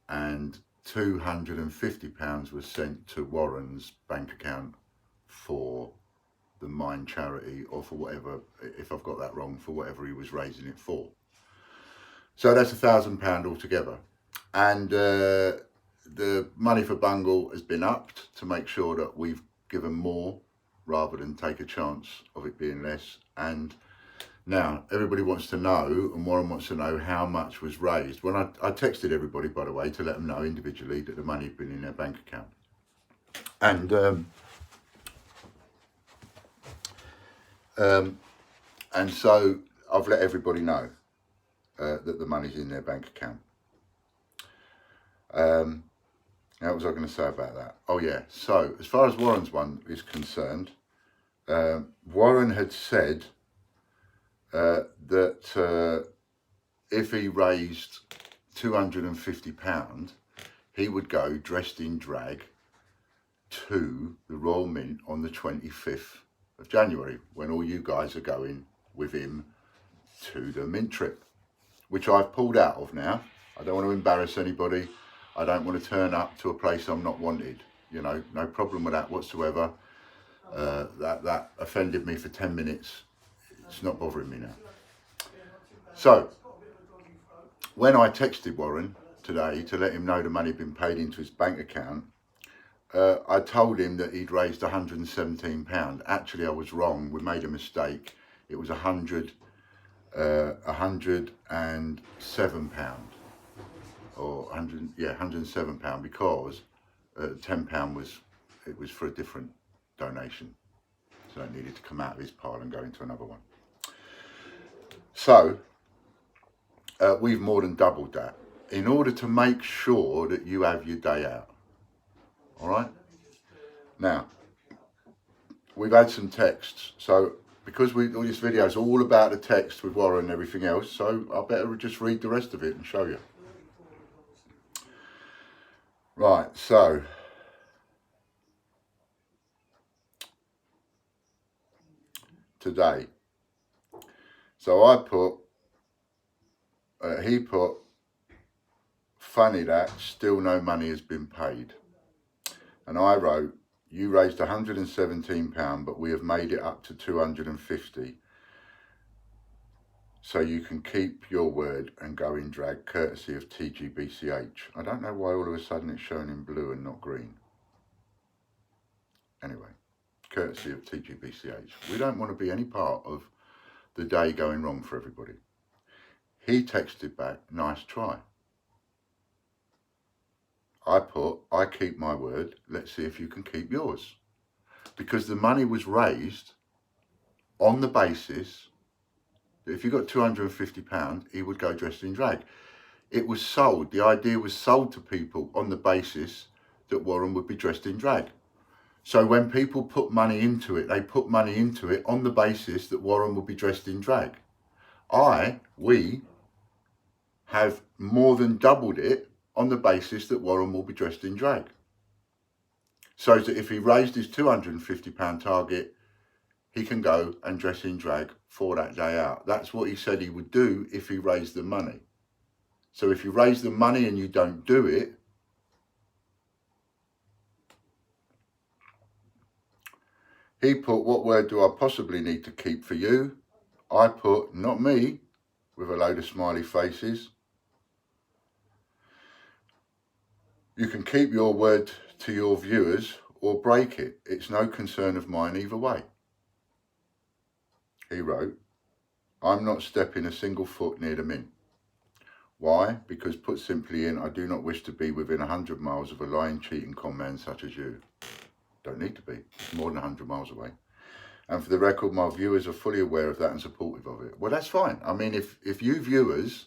and £250 was sent to Warren's bank account for the Mind charity, or for whatever, if I've got that wrong, for whatever he was raising it for. So that's £1,000 altogether. And the money for Bungle has been upped to make sure that we've given more rather than take a chance of it being less. And now everybody wants to know, and Warren wants to know, how much was raised. When I texted everybody, by the way, to let them know individually that the money had been in their bank account. And so I've let everybody know that the money's in their bank account. What was I going to say about that? Oh yeah, so as far as Warren's one is concerned, Warren had said that if he raised £250, he would go dressed in drag to the Royal Mint on the 25th of January, when all you guys are going with him to the Mint trip, which I've pulled out of now. I don't want to embarrass anybody. I don't want to turn up to a place I'm not wanted. You know, no problem with that whatsoever. That offended me for 10 minutes. It's not bothering me now. So, when I texted Warren today to let him know the money had been paid into his bank account, I told him that he'd raised £117. Actually, I was wrong. We made a mistake. It was £107, or £107, because £10 was for a different donation, so it needed to come out of his pile and go into another one. So we've more than doubled that in order to make sure that you have your day out. All right. Now, we've had some texts, so because all this video is all about the text with Warren and everything else, so I better just read the rest of it and show you. Right, so today, so I put, he put, funny that still no money has been paid. And I wrote, you raised £117, but we have made it up to £250. So you can keep your word and go in drag, courtesy of TGBCH. I don't know why all of a sudden it's shown in blue and not green. Anyway, courtesy of TGBCH. We don't want to be any part of the day going wrong for everybody. He texted back, nice try. I put, I keep my word, let's see if you can keep yours. Because the money was raised on the basis that if you got £250, he would go dressed in drag. It was sold, the idea was sold to people on the basis that Warren would be dressed in drag. So when people put money into it, they put money into it on the basis that Warren would be dressed in drag. We have more than doubled it on the basis that Warren will be dressed in drag. So that if he raised his £250 target, he can go and dress in drag for that day out. That's what he said he would do if he raised the money. So if you raise the money and you don't do it, he put, what word do I possibly need to keep for you? I put, not me, with a load of smiley faces. You can keep your word to your viewers or break it. It's no concern of mine either way. He wrote, I'm not stepping a single foot near the Mint. Why? Because put simply I do not wish to be within 100 miles of a lying, cheating con man such as you. Don't need to be. It's more than 100 miles away. And for the record, my viewers are fully aware of that and supportive of it. Well, that's fine. I mean, if you viewers,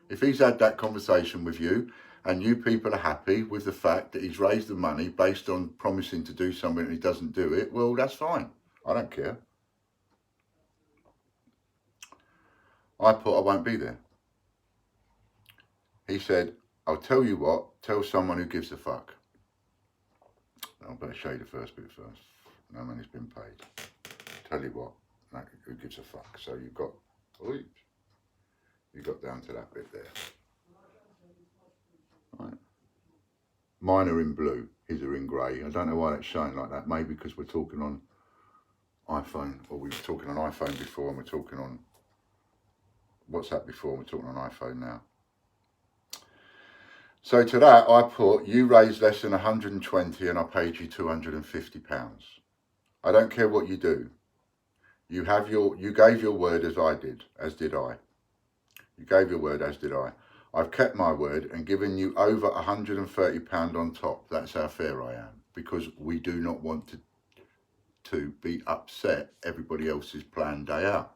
if he's had that conversation with you and you people are happy with the fact that he's raised the money based on promising to do something and he doesn't do it, well, that's fine. I don't care. I put, I won't be there. He said, I'll tell you what, tell someone who gives a fuck. I better show you the first bit first. No money's been paid. Tell you what, no, who gives a fuck? So you got down to that bit there. Right. Mine are in blue, his are in grey. I don't know why that's showing like that. Maybe because we're talking on iPhone, or we were talking on iPhone before and we're talking on WhatsApp before and we're talking on iPhone now. So to that I put, you raised less than 120 and I paid you £250. I don't care what you do. You gave your word as I did, as did I. You gave your word as did I. I've kept my word and given you over £130 on top. That's how fair I am, because we do not want to be upset everybody else's planned day out.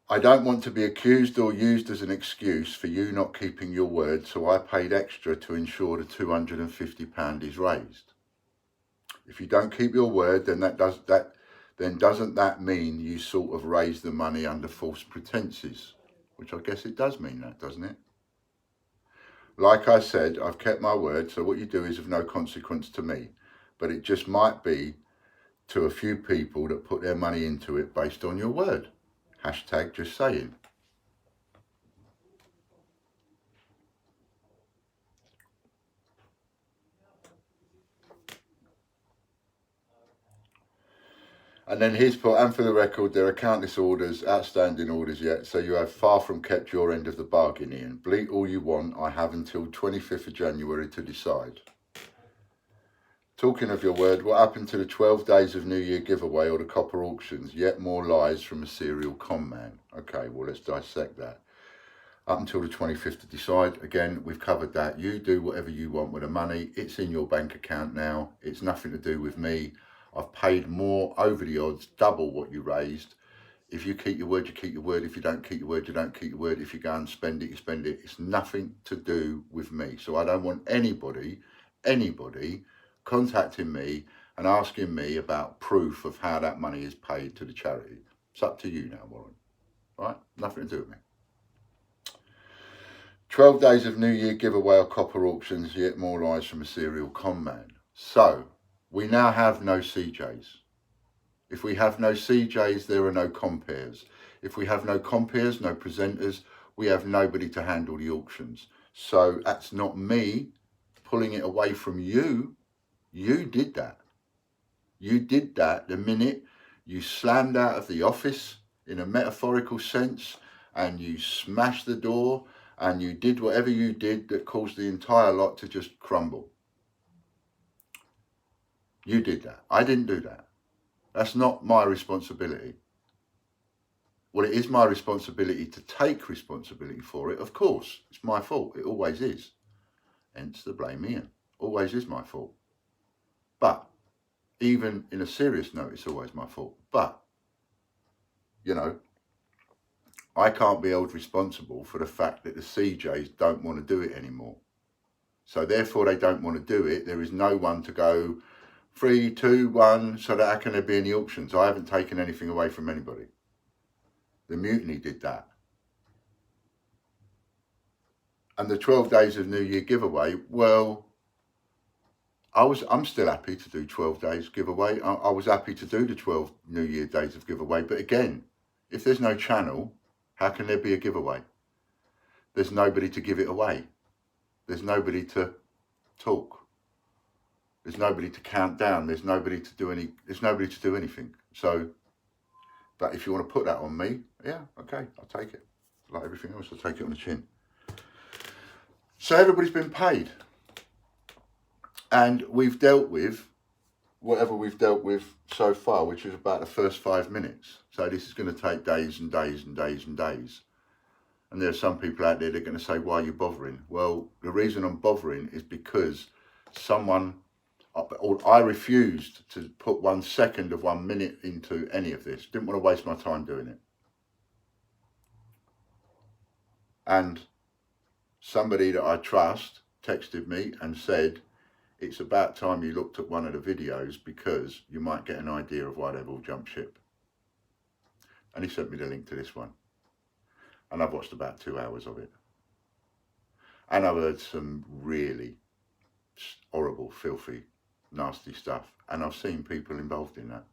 I don't want to be accused or used as an excuse for you not keeping your word, so I paid extra to ensure the £250 is raised. If you don't keep your word, then doesn't that mean you sort of raise the money under false pretenses? Which I guess it does mean that, doesn't it? Like I said, I've kept my word, so what you do is of no consequence to me. But it just might be to a few people that put their money into it based on your word. Hashtag just saying. And then here's put, and for the record, there are countless outstanding orders yet, so you have far from kept your end of the bargain, Ian. Bleat all you want, I have until 25th of January to decide. Talking of your word, what happened to the 12 days of New Year giveaway or the copper auctions? Yet more lies from a serial con man. Okay, well, let's dissect that. Up until the 25th to decide. Again, we've covered that. You do whatever you want with the money. It's in your bank account now. It's nothing to do with me. I've paid more over the odds, double what you raised. If you keep your word, you keep your word. If you don't keep your word, you don't keep your word. If you go and spend it, you spend it. It's nothing to do with me. So I don't want anybody contacting me and asking me about proof of how that money is paid to the charity. It's up to you now, Warren. Right? Nothing to do with me. 12 days of New Year giveaway or copper auctions, yet more lies from a serial con man. So, we now have no CJs. If we have no CJs, there are no compares. If we have no compares, no presenters, we have nobody to handle the auctions. So, that's not me pulling it away from you. You did that. You did that the minute you slammed out of the office in a metaphorical sense and you smashed the door and you did whatever you did that caused the entire lot to just crumble. You did that. I didn't do that. That's not my responsibility. Well, it is my responsibility to take responsibility for it. Of course, it's my fault. It always is. Hence the blame Ian. Always is my fault. But even in a serious note, it's always my fault. But, you know, I can't be held responsible for the fact that the CJs don't want to do it anymore. So therefore they don't want to do it. There is no one to go 3, 2, 1, so that how can there be any auctions? I haven't taken anything away from anybody. The mutiny did that. And the 12 days of New Year giveaway, well, I'm still happy to do 12 days giveaway. I was happy to do the 12 New Year days of giveaway. But again, if there's no channel, how can there be a giveaway? There's nobody to give it away. There's nobody to talk. There's nobody to count down. There's nobody to do anything. So, but if you want to put that on me, yeah, okay, I'll take it. Like everything else, I'll take it on the chin. So everybody's been paid. And we've dealt with whatever we've dealt with so far, which is about the first 5 minutes. So this is going to take days and days and days and days. And there are some people out there that are going to say, why are you bothering? Well, the reason I'm bothering is because I refused to put 1 second of 1 minute into any of this. Didn't want to waste my time doing it. And somebody that I trust texted me and said, it's about time you looked at one of the videos because you might get an idea of why they've all jumped ship. And he sent me the link to this one. And I've watched about 2 hours of it. And I've heard some really horrible, filthy, nasty stuff. And I've seen people involved in that.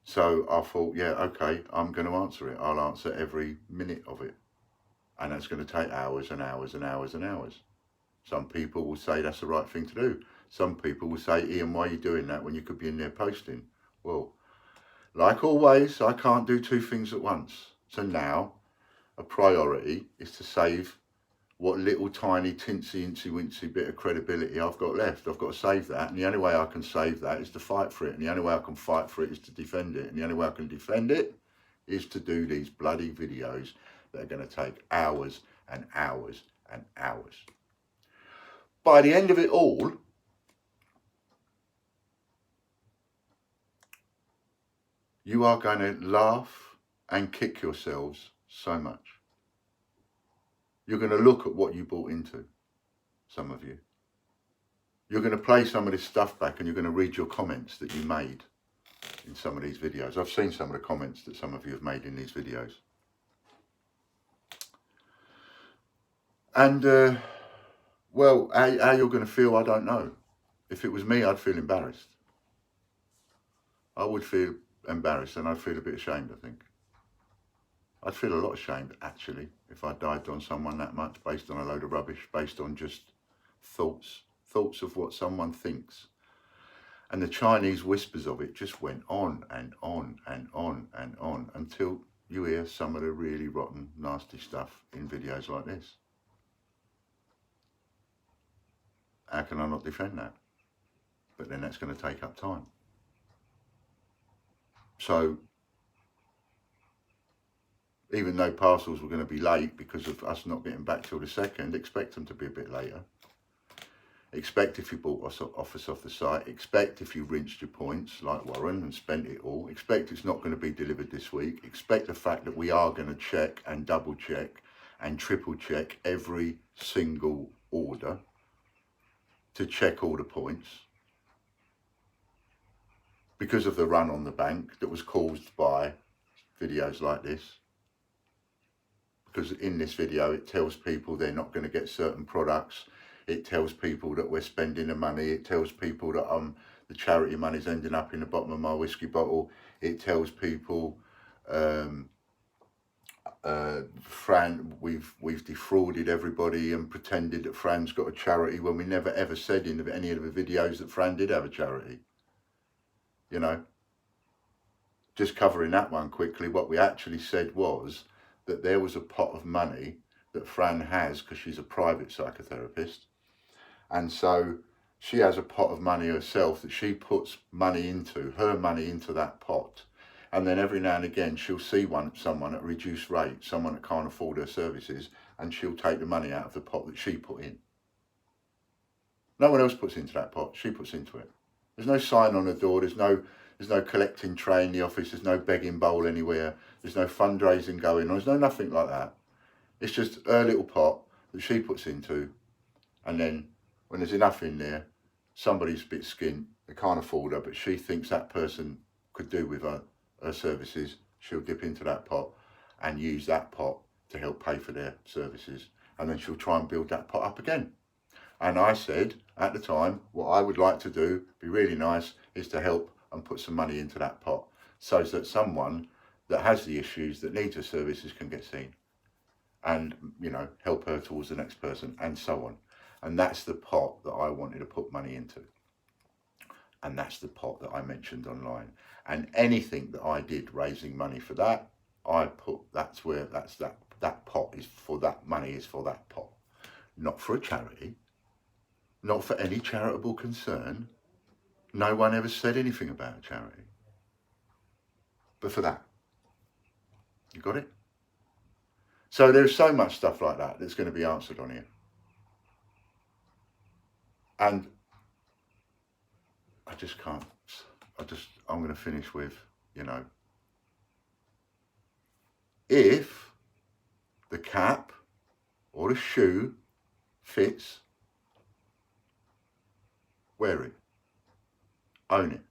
So I thought, yeah, okay, I'm going to answer it. I'll answer every minute of it. And that's going to take hours and hours and hours and hours. Some people will say that's the right thing to do. Some people will say, Ian, why are you doing that when you could be in there posting? Well, like always, I can't do 2 things at once. So now a priority is to save what little tiny tinsy incy wincy bit of credibility I've got left. I've got to save that, and the only way I can save that is to fight for it, and the only way I can fight for it is to defend it, and the only way I can defend it is to do these bloody videos that are going to take hours and hours and hours. By the end of it all, you are going to laugh and kick yourselves so much. You're going to look at what you bought into, some of you. You're going to play some of this stuff back and you're going to read your comments that you made in some of these videos. I've seen some of the comments that some of you have made in these videos. And, well, how you're going to feel, I don't know. If it was me, I'd feel embarrassed. I would feel embarrassed and I'd feel a bit ashamed, I think. I'd feel a lot ashamed, actually, if I died on someone that much based on a load of rubbish, based on just thoughts of what someone thinks. And the Chinese whispers of it just went on and on and on and on until you hear some of the really rotten, nasty stuff in videos like this. How can I not defend that? But then that's going to take up time. So, even though parcels were going to be late because of us not getting back till the 2nd, expect them to be a bit later. Expect if you bought us off the site. Expect if you rinsed your points like Warren and spent it all. Expect it's not going to be delivered this week. Expect the fact that we are going to check and double check and triple check every single order to check all the points because of the run on the bank that was caused by videos like this. Because in this video, it tells people they're not going to get certain products. It tells people that we're spending the money. It tells people that the charity money's ending up in the bottom of my whiskey bottle. It tells people, Fran, we've defrauded everybody and pretended that Fran's got a charity when we never ever said in any of the videos that Fran did have a charity. You know, just covering that one quickly, what we actually said was that there was a pot of money that Fran has because she's a private psychotherapist. And so she has a pot of money herself that she puts money into, her money into that pot. And then every now and again, she'll see someone at a reduced rate, someone that can't afford her services, and she'll take the money out of the pot that she put in. No one else puts into that pot, she puts into it. There's no sign on the door, there's no collecting tray in the office, there's no begging bowl anywhere, there's no fundraising going on, there's no nothing like that. It's just her little pot that she puts into, and then when there's enough in there, somebody's a bit skint, they can't afford her, but she thinks that person could do with her services, she'll dip into that pot and use that pot to help pay for their services, and then she'll try and build that pot up again. And I said at the time, what I would like to do, be really nice, is to help and put some money into that pot so that someone that has the issues that needs her services can get seen and, you know, help her towards the next person and so on. And that's the pot that I wanted to put money into. And that's the pot that I mentioned online. And anything that I did raising money for that, I put, that pot is for that money, is for that pot. Not for a charity, not for any charitable concern. No one ever said anything about a charity. But for that. You got it? So there's so much stuff like that that's going to be answered on here. And I just can't, I'm going to finish with, you know, if the cap or the shoe fits, wear it, own it.